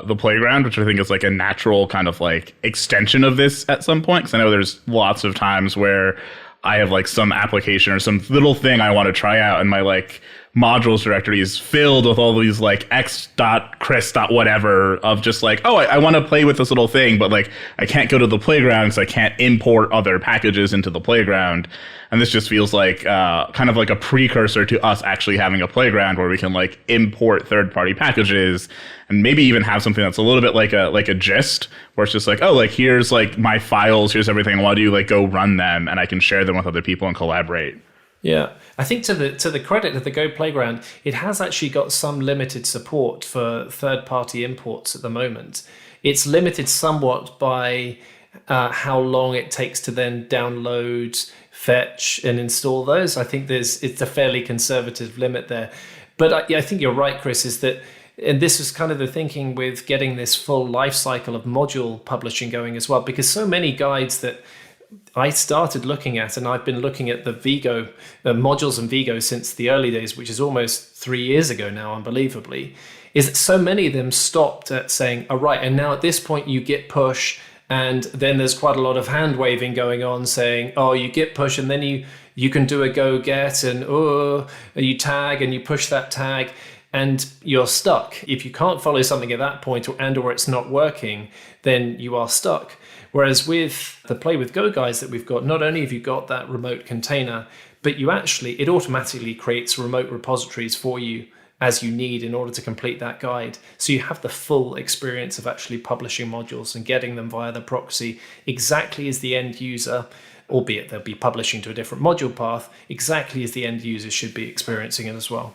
the playground, which I think is like a natural kind of like extension of this at some point. Because I know there's lots of times where I have like some application or some little thing I want to try out, and my like modules directory is filled with all these like x.chris.whatever of just like, oh, I want to play with this little thing, but like I can't go to the playground, so I can't import other packages into the playground. And this just feels like kind of like a precursor to us actually having a playground where we can like import third-party packages and maybe even have something that's a little bit like a gist, where it's just like, oh, like here's like my files, here's everything I want to do, like go run them, and I can share them with other people and collaborate. Yeah, I think to the credit of the Go Playground, it has actually got some limited support for third-party imports at the moment. It's limited somewhat by how long it takes to then download, fetch, and install those. I think it's a fairly conservative limit there. But I think you're right, Chris, is that, and this was kind of the thinking with getting this full life cycle of module publishing going as well, because so many guides that I started looking at, and I've been looking at the Vigo modules and Vigo since the early days, which is almost 3 years ago now, unbelievably, is that so many of them stopped at saying, all right, and now at this point you git push, and then there's quite a lot of hand waving going on saying, oh, you git push, and then you can do a go get, and you tag and you push that tag, and you're stuck. If you can't follow something at that point or it's not working, then you are stuck. Whereas with the Play with Go guys that we've got, not only have you got that remote container, but it automatically creates remote repositories for you as you need in order to complete that guide. So you have the full experience of actually publishing modules and getting them via the proxy exactly as the end user, albeit they'll be publishing to a different module path, exactly as the end user should be experiencing it as well.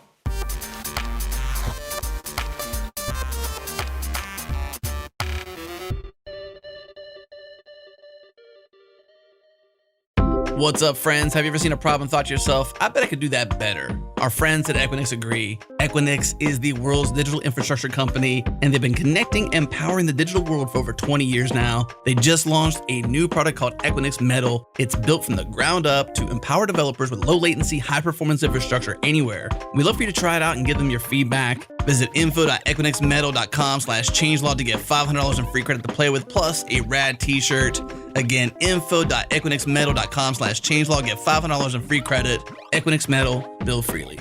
What's up, friends? Have you ever seen a problem and thought to yourself, I bet I could do that better? Our friends at Equinix agree. Equinix is the world's digital infrastructure company, and they've been connecting and powering the digital world for over 20 years now. They just launched a new product called Equinix Metal. It's built from the ground up to empower developers with low latency, high performance infrastructure anywhere. We'd love for you to try it out and give them your feedback. Visit info.equinixmetal.com/changelog to get $500 in free credit to play with, plus a rad t-shirt. Again, info.equinixmetal.com/changelog, get $500 in free credit. Equinix Metal, build freely.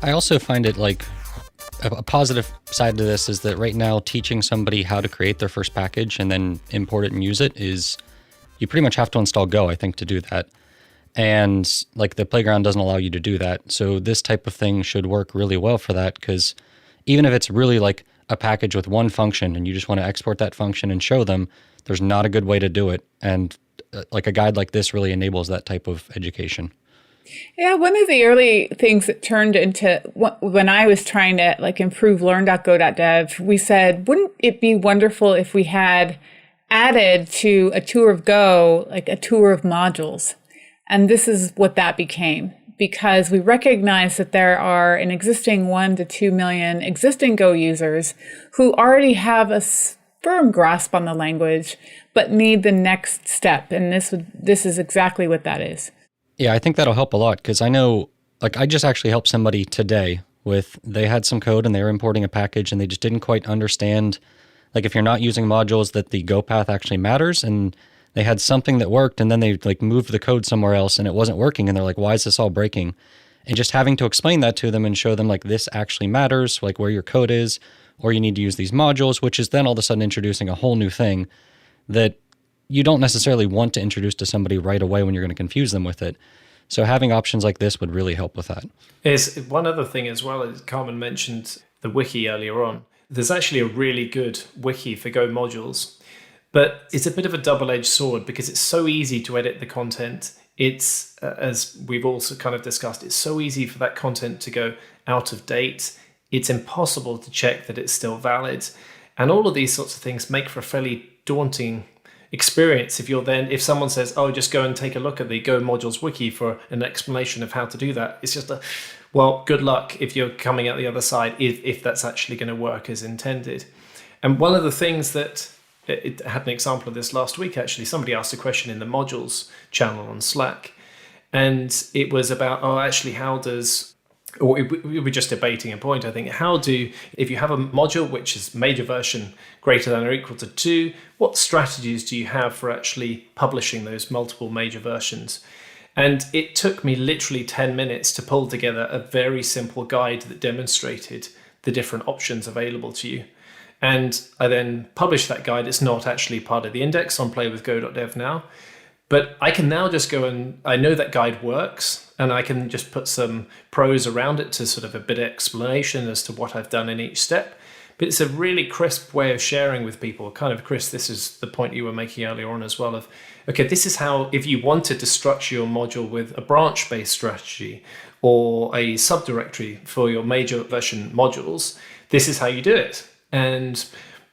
I also find it like a positive side to this is that right now teaching somebody how to create their first package and then import it and use it is, you pretty much have to install Go, I think, to do that. And like the playground doesn't allow you to do that. So this type of thing should work really well for that, because even if it's really like a package with one function and you just want to export that function and show them, there's not a good way to do it. And like a guide like this really enables that type of education. Yeah, one of the early things that turned into when I was trying to like improve learn.go.dev, we said, wouldn't it be wonderful if we had added to a tour of Go, like a tour of modules? And this is what that became, because we recognize that there are an existing 1 to 2 million existing Go users who already have a firm grasp on the language, but need the next step. And this is exactly what that is. Yeah, I think that'll help a lot, because I know, like, I just actually helped somebody today with, they had some code and they were importing a package and they just didn't quite understand, like, if you're not using modules, that the Go path actually matters. And they had something that worked and then they like moved the code somewhere else and it wasn't working. And they're like, why is this all breaking? And just having to explain that to them and show them like this actually matters, like where your code is, or you need to use these modules, which is then all of a sudden introducing a whole new thing that you don't necessarily want to introduce to somebody right away when you're going to confuse them with it. So having options like this would really help with that. There's one other thing as well, as Carmen mentioned the wiki earlier on. There's actually a really good wiki for Go modules, but it's a bit of a double-edged sword because it's so easy to edit the content. It's, as we've also kind of discussed, it's so easy for that content to go out of date. It's impossible to check that it's still valid. And all of these sorts of things make for a fairly daunting experience if someone says, oh, just go and take a look at the Go modules wiki for an explanation of how to do that. It's just well, good luck if you're coming out the other side, if that's actually going to work as intended. And one of the things that, it had an example of this last week, actually, somebody asked a question in the modules channel on Slack, and it was about, we were just debating a point, I think. If you have a module which is major version greater than or equal to 2, what strategies do you have for actually publishing those multiple major versions? And it took me literally 10 minutes to pull together a very simple guide that demonstrated the different options available to you. And I then published that guide. It's not actually part of the index on playwithgo.dev now, but I can now just go and I know that guide works, and I can just put some prose around it to sort of a bit of explanation as to what I've done in each step. But it's a really crisp way of sharing with people. Kind of, Chris, this is the point you were making earlier on as well of, okay, this is how, if you wanted to structure your module with a branch-based strategy or a subdirectory for your major version modules, this is how you do it. And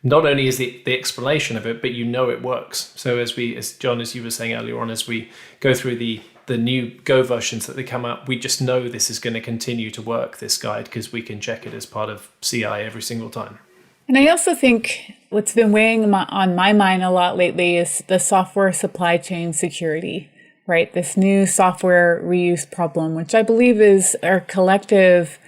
not only is the explanation of it, but you know it works. So as John, as you were saying earlier on, as we go through the new Go versions that they come out, we just know this is going to continue to work, this guide, because we can check it as part of CI every single time. And I also think what's been weighing on my mind a lot lately is the software supply chain security, right? This new software reuse problem, which I believe is our collective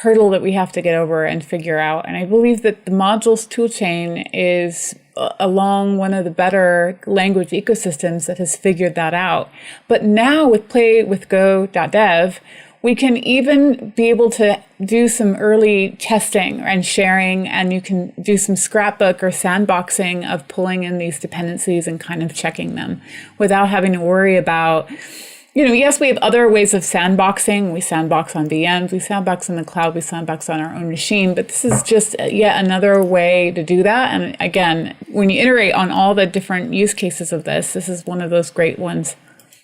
hurdle that we have to get over and figure out. And I believe that the modules toolchain is along one of the better language ecosystems that has figured that out. But now with playwithgo.dev, we can even be able to do some early testing and sharing, and you can do some scrapbook or sandboxing of pulling in these dependencies and kind of checking them without having to worry about, yes, we have other ways of sandboxing. We sandbox on VMs, we sandbox in the cloud, we sandbox on our own machine, but this is just yet another way to do that. And again, when you iterate on all the different use cases of this is one of those great ones.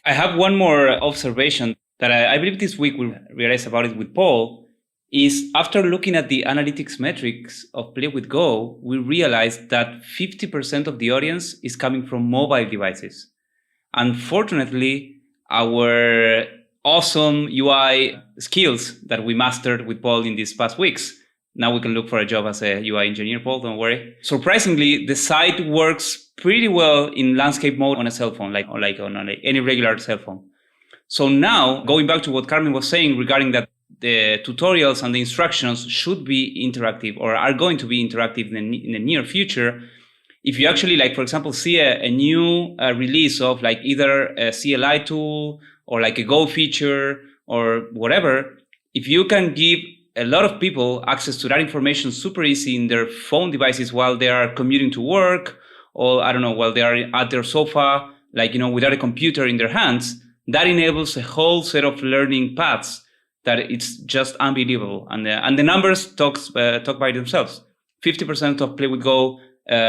I have one more observation that I believe this week we realized about it with Paul, is after looking at the analytics metrics of Play with Go, we realized that 50% of the audience is coming from mobile devices. Unfortunately, our awesome UI skills that we mastered with Paul in these past weeks, now we can look for a job as a UI engineer, Paul, don't worry. Surprisingly, the site works pretty well in landscape mode on a cell phone, like on any regular cell phone. So now, going back to what Carmen was saying regarding that the tutorials and the instructions should be interactive or are going to be interactive in the near future, if you actually, like, for example, see a new release of like either a CLI tool or like a Go feature or whatever, if you can give a lot of people access to that information super easy in their phone devices while they are commuting to work or, while they are at their sofa, without a computer in their hands, that enables a whole set of learning paths that it's just unbelievable. And the numbers talk by themselves. 50% of Play with Go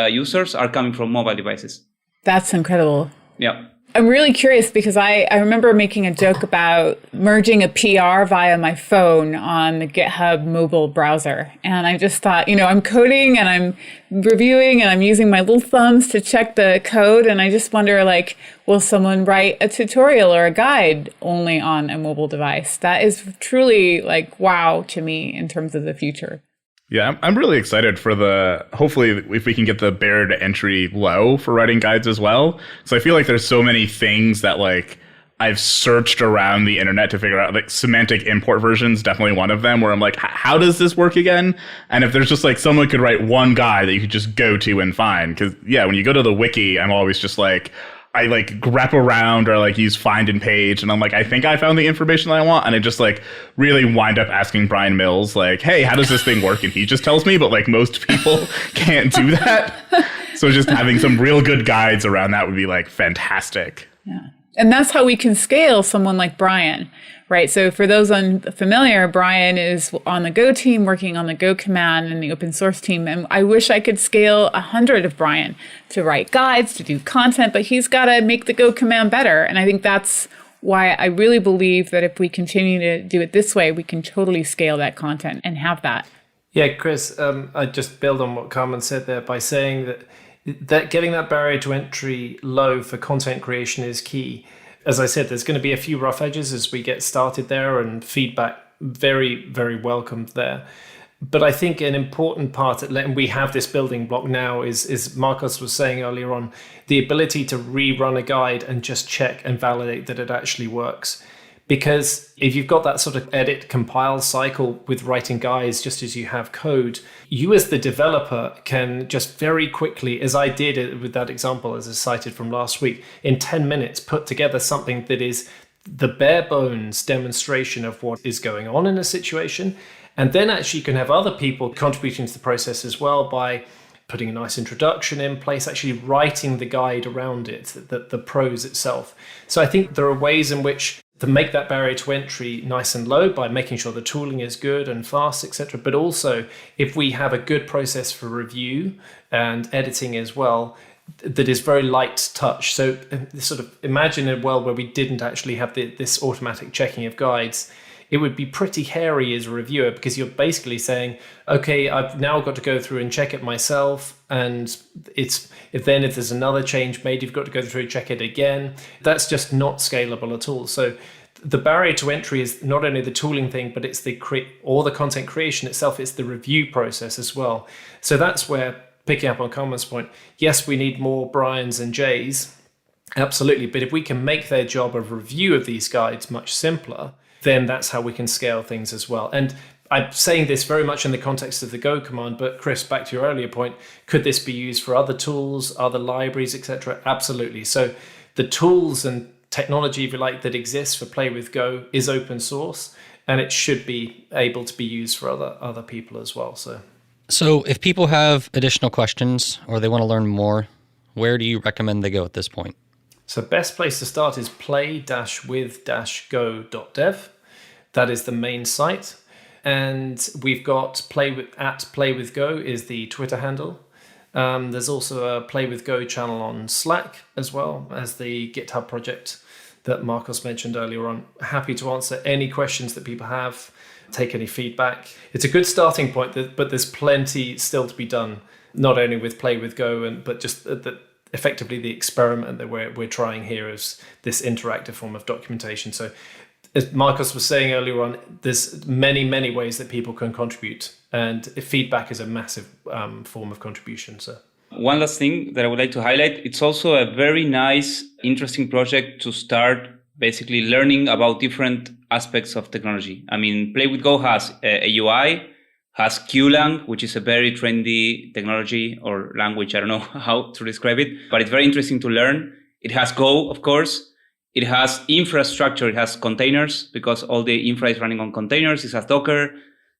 users are coming from mobile devices. That's incredible. Yeah. I'm really curious because I remember making a joke about merging a PR via my phone on the GitHub mobile browser. And I just thought, I'm coding and I'm reviewing and I'm using my little thumbs to check the code. And I just wonder, will someone write a tutorial or a guide only on a mobile device? That is truly wow to me in terms of the future. Yeah, I'm really excited for hopefully if we can get the barrier to entry low for writing guides as well. So I feel like there's so many things that I've searched around the internet to figure out, semantic import versions, definitely one of them, where I'm like, how does this work again? And if there's just someone could write one guide that you could just go to and find, because when you go to the wiki, I'm always just I grep around or use find in page and I'm I think I found the information that I want. And I just really wind up asking Brian Mills, hey, how does this thing work? And he just tells me, but most people can't do that. So just having some real good guides around that would be fantastic. Yeah. And that's how we can scale someone like Brian, right? So for those unfamiliar, Brian is on the Go team working on the Go command and the open source team. And I wish I could scale 100 of Brian to write guides, to do content, but he's got to make the Go command better. And I think that's why I really believe that if we continue to do it this way, we can totally scale that content and have that. Yeah, Chris, I just build on what Carmen said there by saying that getting that barrier to entry low for content creation is key. As I said, there's going to be a few rough edges as we get started there, and feedback very, very welcomed there. But I think an important part, and we have this building block now, is Marcos was saying earlier on, the ability to rerun a guide and just check and validate that it actually works. Because if you've got that sort of edit compile cycle with writing guides, just as you have code, you as the developer can just very quickly, as I did with that example, as I cited from last week, in 10 minutes, put together something that is the bare bones demonstration of what is going on in a situation. And then actually you can have other people contributing to the process as well by putting a nice introduction in place, actually writing the guide around it, the prose itself. So I think there are ways in which to make that barrier to entry nice and low by making sure the tooling is good and fast, etc. But also, if we have a good process for review and editing as well, that is very light touch. So sort of imagine a world where we didn't actually have this automatic checking of guides. It would be pretty hairy as a reviewer because you're basically saying, okay, I've now got to go through and check it myself. And if there's another change made, you've got to go through and check it again. That's just not scalable at all. So the barrier to entry is not only the tooling thing, but it's the content creation itself. It's the review process as well. So that's where, picking up on Carmen's point, yes, we need more Brians and Jays. Absolutely. But if we can make their job of review of these guides much simpler, then that's how we can scale things as well. And I'm saying this very much in the context of the Go command, but Chris, back to your earlier point, could this be used for other tools, other libraries, etc.? Absolutely. So the tools and technology, if you like, that exists for Play with Go is open source, and it should be able to be used for other people as well. So if people have additional questions or they want to learn more, where do you recommend they go at this point? So best place to start is play-with-go.dev. That is the main site. And we've got Play with Go is the Twitter handle. There's also a Play with Go channel on Slack, as well as the GitHub project that Marcos mentioned earlier on. Happy to answer any questions that people have, take any feedback. It's a good starting point, but there's plenty still to be done, not only with Play with Go, but just effectively the experiment that we're trying here is this interactive form of documentation. So as Marcos was saying earlier on, there's many, many ways that people can contribute, and feedback is a massive form of contribution. So one last thing that I would like to highlight, it's also a very nice, interesting project to start basically learning about different aspects of technology. I mean, Play with Go has a UI, has Qlang, which is a very trendy technology or language. I don't know how to describe it, but it's very interesting to learn. It has Go, of course. It has infrastructure. It has containers because all the infra is running on containers. It has Docker.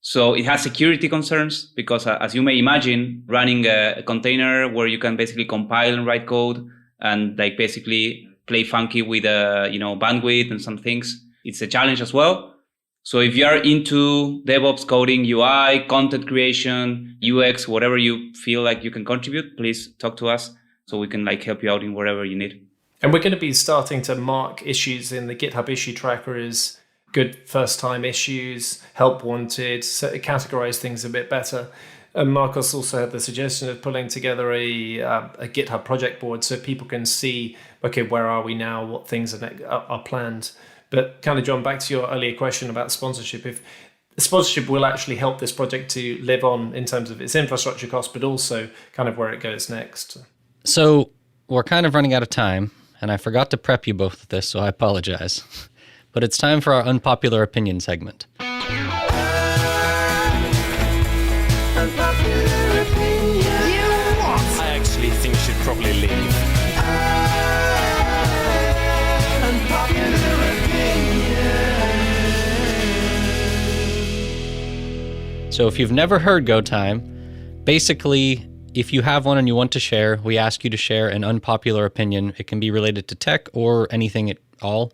So it has security concerns because, as you may imagine, running a container where you can basically compile and write code and like basically play funky with bandwidth and some things, it's a challenge as well. So if you are into DevOps coding, UI, content creation, UX, whatever you feel like you can contribute, please talk to us so we can like help you out in whatever you need. And we're going to be starting to mark issues in the GitHub issue tracker as good first-time issues, help wanted, so categorize things a bit better. And Marcos also had the suggestion of pulling together a GitHub project board so people can see, okay, where are we now, what things are planned. But kind of, John, back to your earlier question about sponsorship. If sponsorship will actually help this project to live on in terms of its infrastructure costs, but also kind of where it goes next. So we're kind of running out of time, and I forgot to prep you both with this, so I apologize. But it's time for our unpopular opinion segment. I actually think you should probably leave. So if you've never heard Go Time, basically, if you have one and you want to share, we ask you to share an unpopular opinion. It can be related to tech or anything at all.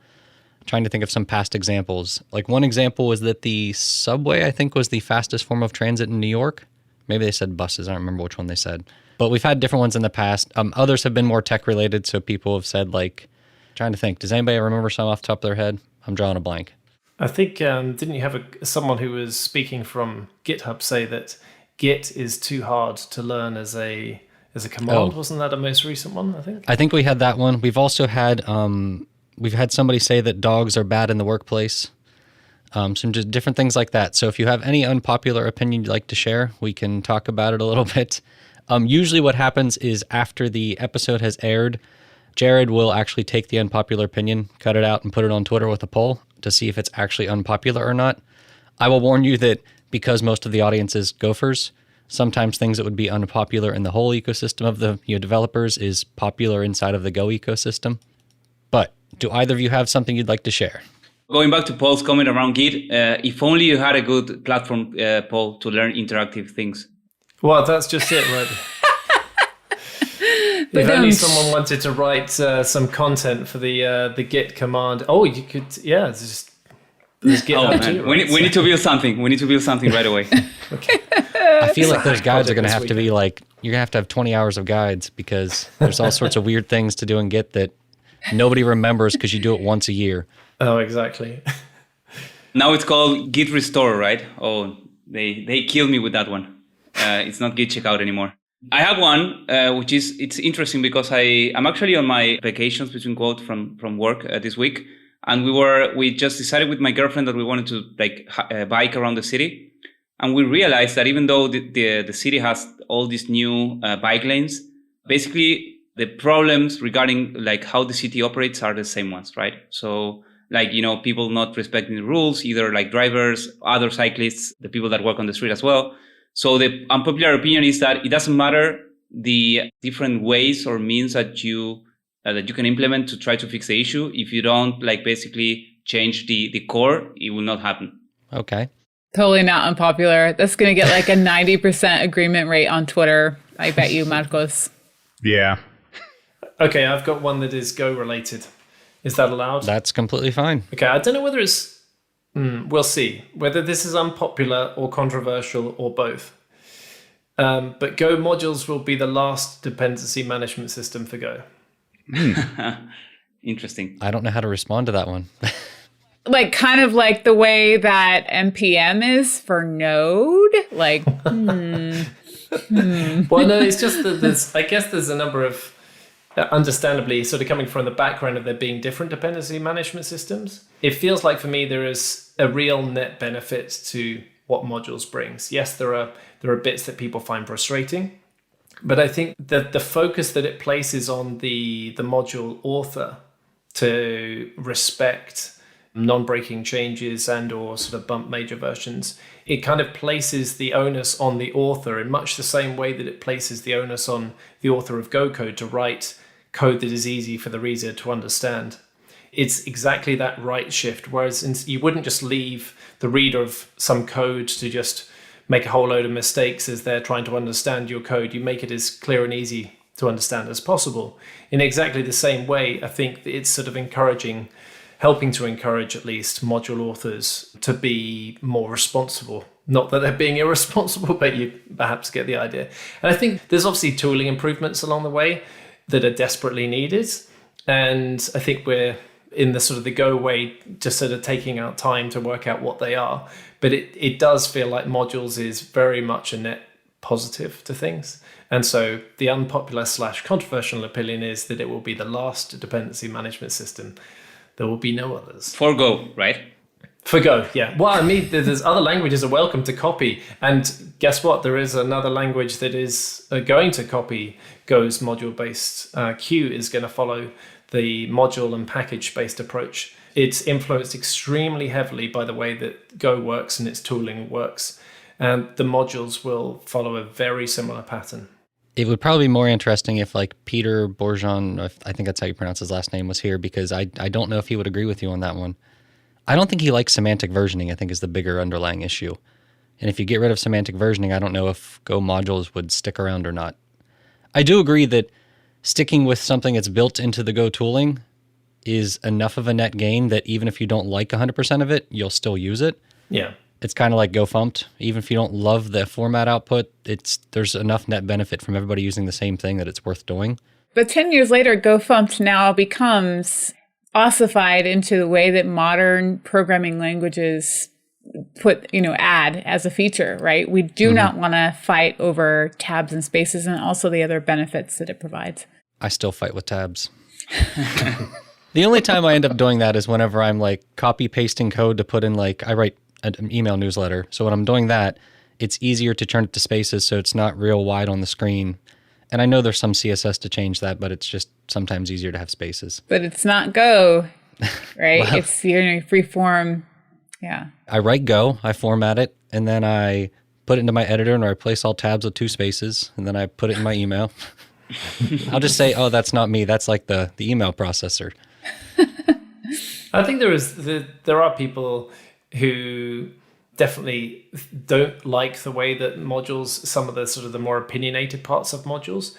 I'm trying to think of some past examples. Like one example was that the subway, I think, was the fastest form of transit in New York. Maybe they said buses. I don't remember which one they said. But we've had different ones in the past. Others have been more tech related. So people have said, like, trying to think, does anybody remember some off the top of their head? I'm drawing a blank. I think, didn't you have someone who was speaking from GitHub say that Git is too hard to learn as a command? Wasn't that a most recent one, I think? I think we had that one. We've also had somebody say that dogs are bad in the workplace. Some just different things like that. So if you have any unpopular opinion you'd like to share, we can talk about it a little bit. Usually what happens is after the episode has aired, Jared will actually take the unpopular opinion, cut it out, and put it on Twitter with a poll to see if it's actually unpopular or not. I will warn you that because most of the audience is gophers, sometimes things that would be unpopular in the whole ecosystem of the developers is popular inside of the Go ecosystem. But do either of you have something you'd like to share? Going back to Paul's comment around Git, if only you had a good platform, Paul, to learn interactive things. Well, that's just it, right? If only someone wanted to write some content for the Git command. Oh, you could, yeah. There's GitHub too. Right? We need to build something. We need to build something right away. Okay. I feel like those guides are going to have to be like, you're going to have 20 hours of guides because there's all sorts of weird things to do in Git that nobody remembers because you do it once a year. Oh, exactly. Now it's called Git Restore, right? Oh, they killed me with that one. It's not Git Checkout anymore. I have one, it's interesting because I'm actually on my vacations between quote from work this week. And we just decided with my girlfriend that we wanted to bike around the city. And we realized that even though the city has all these new bike lanes, basically the problems regarding like how the city operates are the same ones, right? So like, people not respecting the rules, either like drivers, other cyclists, the people that work on the street as well. So the unpopular opinion is that it doesn't matter the different ways or means that you can implement to try to fix the issue. If you don't like basically change the core, it will not happen. Okay. Totally not unpopular. That's going to get like a 90% agreement rate on Twitter. I bet you, Marcos. Yeah. Okay, I've got one that is Go related. Is that allowed? That's completely fine. Okay, I don't know whether it's... we'll see. Whether this is unpopular or controversial or both. But Go modules will be the last dependency management system for Go. Interesting. I don't know how to respond to that one. Like kind of like the way that NPM is for Node. Like, Well, no, it's just that I guess there's a number of, understandably, sort of coming from the background of there being different dependency management systems. It feels like for me there is a real net benefit to what modules brings. Yes, there are bits that people find frustrating, but I think that the focus that it places on the module author to respect non-breaking changes and or sort of bump major versions, it kind of places the onus on the author in much the same way that it places the onus on the author of Go code to write code that is easy for the reader to understand. It's exactly that right shift, whereas you wouldn't just leave the reader of some code to just make a whole load of mistakes as they're trying to understand your code. You make it as clear and easy to understand as possible. In exactly the same way, I think it's sort of helping to encourage at least module authors to be more responsible. Not that they're being irresponsible, but you perhaps get the idea. And I think there's obviously tooling improvements along the way that are desperately needed. And I think we're in the sort of the Go way, just sort of taking out time to work out what they are. But it does feel like modules is very much a net positive to things. And so the unpopular / controversial opinion is that it will be the last dependency management system. There will be no others. For Go, right? For Go, yeah. Well, I mean, there's other languages are welcome to copy. And guess what? There is another language that is going to copy Go's module-based. Q is going to follow the module and package-based approach. It's influenced extremely heavily by the way that Go works and its tooling works. And the modules will follow a very similar pattern. It would probably be more interesting if like Peter Bourgeon, I think that's how you pronounce his last name, was here, because I don't know if he would agree with you on that one. I don't think he likes semantic versioning, I think is the bigger underlying issue. And if you get rid of semantic versioning, I don't know if Go modules would stick around or not. I do agree that sticking with something that's built into the Go tooling is enough of a net gain that even if you don't like 100% of it, you'll still use it. Yeah. It's kind of like gofumped. Even if you don't love the format output, there's enough net benefit from everybody using the same thing that it's worth doing. But 10 years later, gofumped now becomes ossified into the way that modern programming languages add as a feature, right? We do not want to fight over tabs and spaces and also the other benefits that it provides. I still fight with tabs. The only time I end up doing that is whenever I'm like copy pasting code to put in, like, I write an email newsletter. So when I'm doing that, it's easier to turn it to spaces so it's not real wide on the screen. And I know there's some CSS to change that, but it's just sometimes easier to have spaces. But it's not Go, right? Well, it's free form. Yeah. I write Go, I format it, and then I put it into my editor and I replace all tabs with 2 spaces, and then I put it in my email. I'll just say, oh, that's not me. That's like the email processor. I think there are people who definitely don't like the way that modules, some of the sort of the more opinionated parts of modules.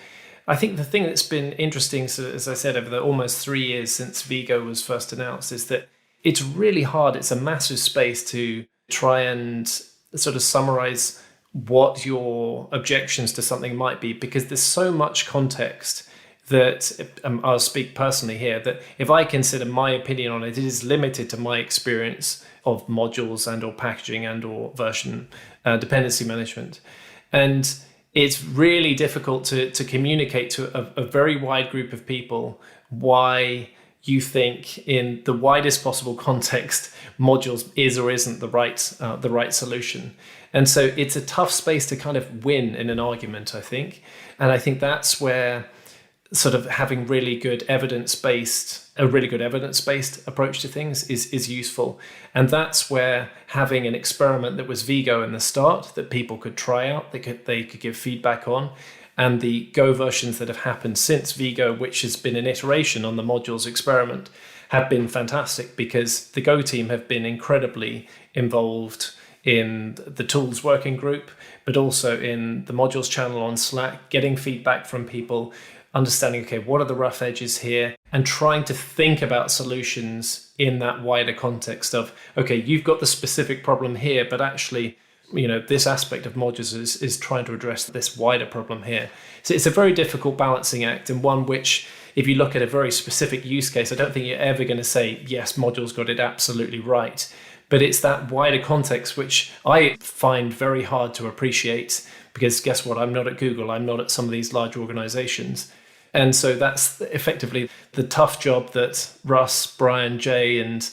I think the thing that's been interesting, so as I said, over the almost 3 years since Vigo was first announced, is that it's really hard. It's a massive space to try and sort of summarize what your objections to something might be, because there's so much context that I'll speak personally here, that if I consider my opinion on it, it is limited to my experience of modules and or packaging and or version dependency management. And it's really difficult to communicate to a very wide group of people why you think in the widest possible context modules is or isn't the right solution. And so it's a tough space to kind of win in an argument, I think. And I think that's where sort of having a really good evidence-based approach to things is useful. And that's where having an experiment that was Vigo in the start that people could try out, they could give feedback on, and the Go versions that have happened since Vigo, which has been an iteration on the modules experiment, have been fantastic because the Go team have been incredibly involved in the tools working group, but also in the modules channel on Slack, getting feedback from people, understanding, okay, what are the rough edges here, and trying to think about solutions in that wider context of, okay, you've got the specific problem here, but actually, this aspect of modules is trying to address this wider problem here. So it's a very difficult balancing act, and one which, if you look at a very specific use case, I don't think you're ever going to say, yes, modules got it absolutely right. But it's that wider context which I find very hard to appreciate, because guess what? I'm not at Google. I'm not at some of these large organizations. And so that's effectively the tough job that Russ, Brian, Jay, and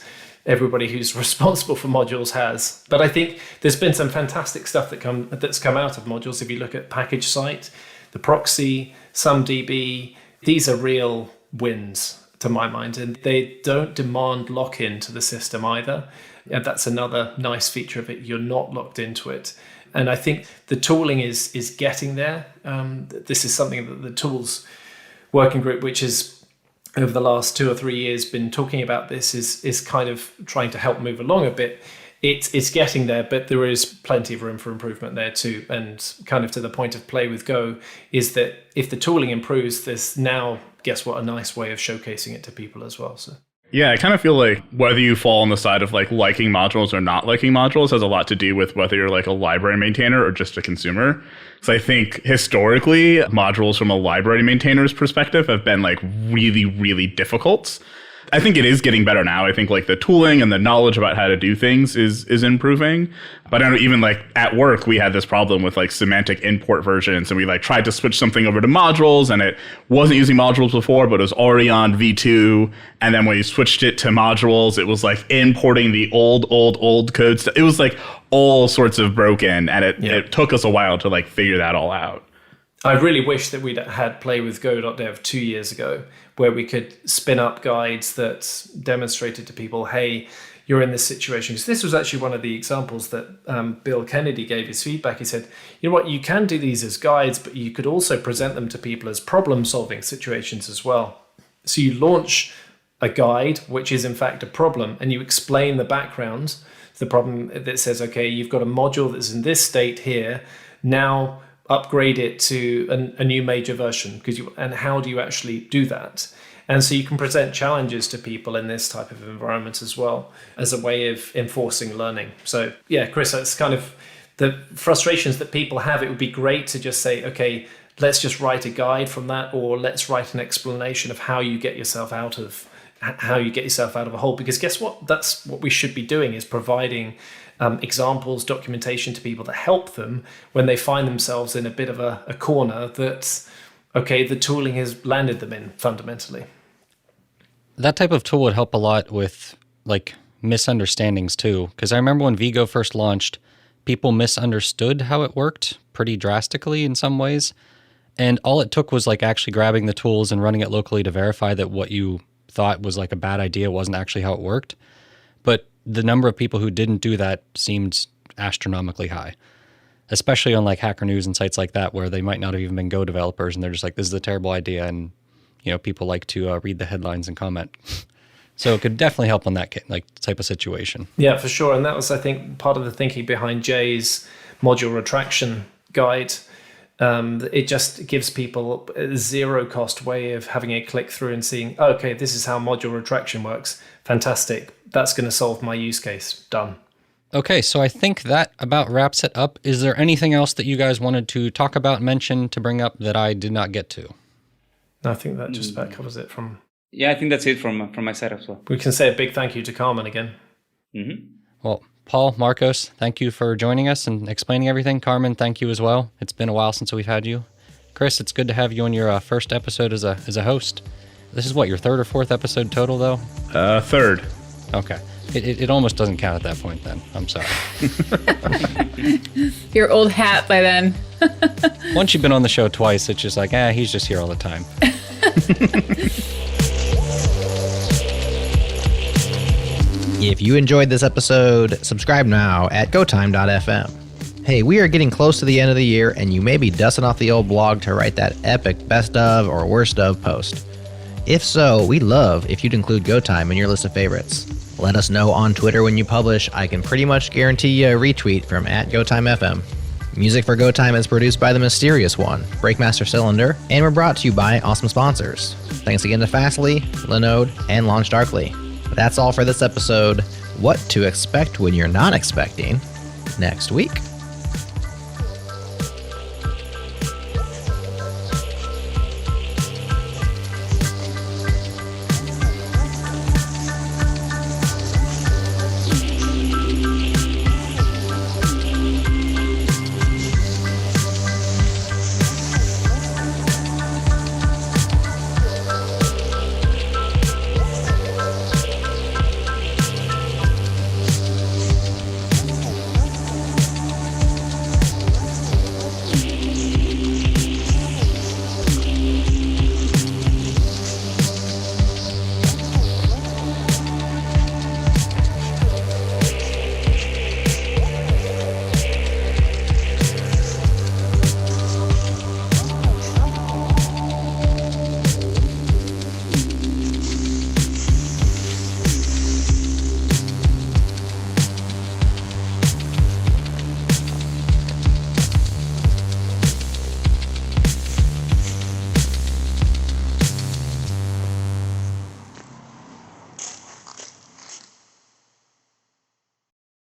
everybody who's responsible for modules has. But I think there's been some fantastic stuff that's come out of modules. If you look at Package Site, the proxy, SumDB, these are real wins to my mind, and they don't demand lock-in to the system either. And that's another nice feature of it. You're not locked into it. And I think the tooling is getting there. This is something that the tools working group, which is over the last 2 or 3 years been talking about this, is kind of trying to help move along a bit. It's getting there, but there is plenty of room for improvement there too. And kind of to the point of Play with Go is that if the tooling improves, there's now, guess what, a nice way of showcasing it to people as well. So. Yeah, I kind of feel like whether you fall on the side of like liking modules or not liking modules has a lot to do with whether you're like a library maintainer or just a consumer. So I think historically, modules from a library maintainer's perspective have been like really, really difficult. I think it is getting better now. I think like the tooling and the knowledge about how to do things is improving. But I know even like at work, we had this problem with like semantic import versions, and we like tried to switch something over to modules, and it wasn't using modules before, but it was already on V2. And then when you switched it to modules, it was like importing the old code. It was like all sorts of broken, and it took us a while to like figure that all out. I really wish that we'd had playwithgo.dev 2 years ago, where we could spin up guides that demonstrated to people, hey, you're in this situation. Because this was actually one of the examples that Bill Kennedy gave his feedback. He said, you know what, you can do these as guides, but you could also present them to people as problem-solving situations as well. So you launch a guide, which is in fact a problem, and you explain the background, the problem that says, okay, you've got a module that's in this state here, now upgrade it to a new major version, and how do you actually do that? And so you can present challenges to people in this type of environment as well as a way of enforcing learning. So yeah, Chris, that's kind of the frustrations that people have. It would be great to just say, okay, let's just write a guide from that, or let's write an explanation of how you get yourself out of a hole. Because guess what? That's what we should be doing, is providing examples, documentation to people that help them when they find themselves in a bit of a corner that, okay, the tooling has landed them in fundamentally. That type of tool would help a lot with like misunderstandings too. Because I remember when Vigo first launched, people misunderstood how it worked pretty drastically in some ways. And all it took was like actually grabbing the tools and running it locally to verify that what you thought was like a bad idea wasn't actually how it worked. But the number of people who didn't do that seemed astronomically high, especially on like Hacker News and sites like that, where they might not have even been Go developers, and they're just like, this is a terrible idea. And, people like to read the headlines and comment. So it could definitely help on that like type of situation. Yeah, for sure. And that was, I think, part of the thinking behind Jay's module retraction guide. It just gives people a zero cost way of having a click through and seeing, oh, okay, this is how module retraction works. Fantastic. That's going to solve my use case. Done. Okay, so I think that about wraps it up. Is there anything else that you guys wanted to talk about, mention, to bring up that I did not get to? I think that just about covers it from... Yeah, I think that's it from my side as well. We can say a big thank you to Carmen again. Mm-hmm. Well, Paul, Marcos, thank you for joining us and explaining everything. Carmen, thank you as well. It's been a while since we've had you. Chris, it's good to have you on your first episode as a host. This is what, your third or fourth episode total, though? Third. Okay. It almost doesn't count at that point, then. I'm sorry. Your old hat by then. Once you've been on the show twice, it's just like, he's just here all the time. If you enjoyed this episode, subscribe now at gotime.fm. Hey, we are getting close to the end of the year, and you may be dusting off the old blog to write that epic best of or worst of post. If so, we'd love if you'd include GoTime in your list of favorites. Let us know on Twitter when you publish. I can pretty much guarantee you a retweet from @GoTimeFM. Music for GoTime is produced by the mysterious one, Breakmaster Cylinder, and we're brought to you by awesome sponsors. Thanks again to Fastly, Linode, and LaunchDarkly. That's all for this episode. What to expect when you're not expecting next week.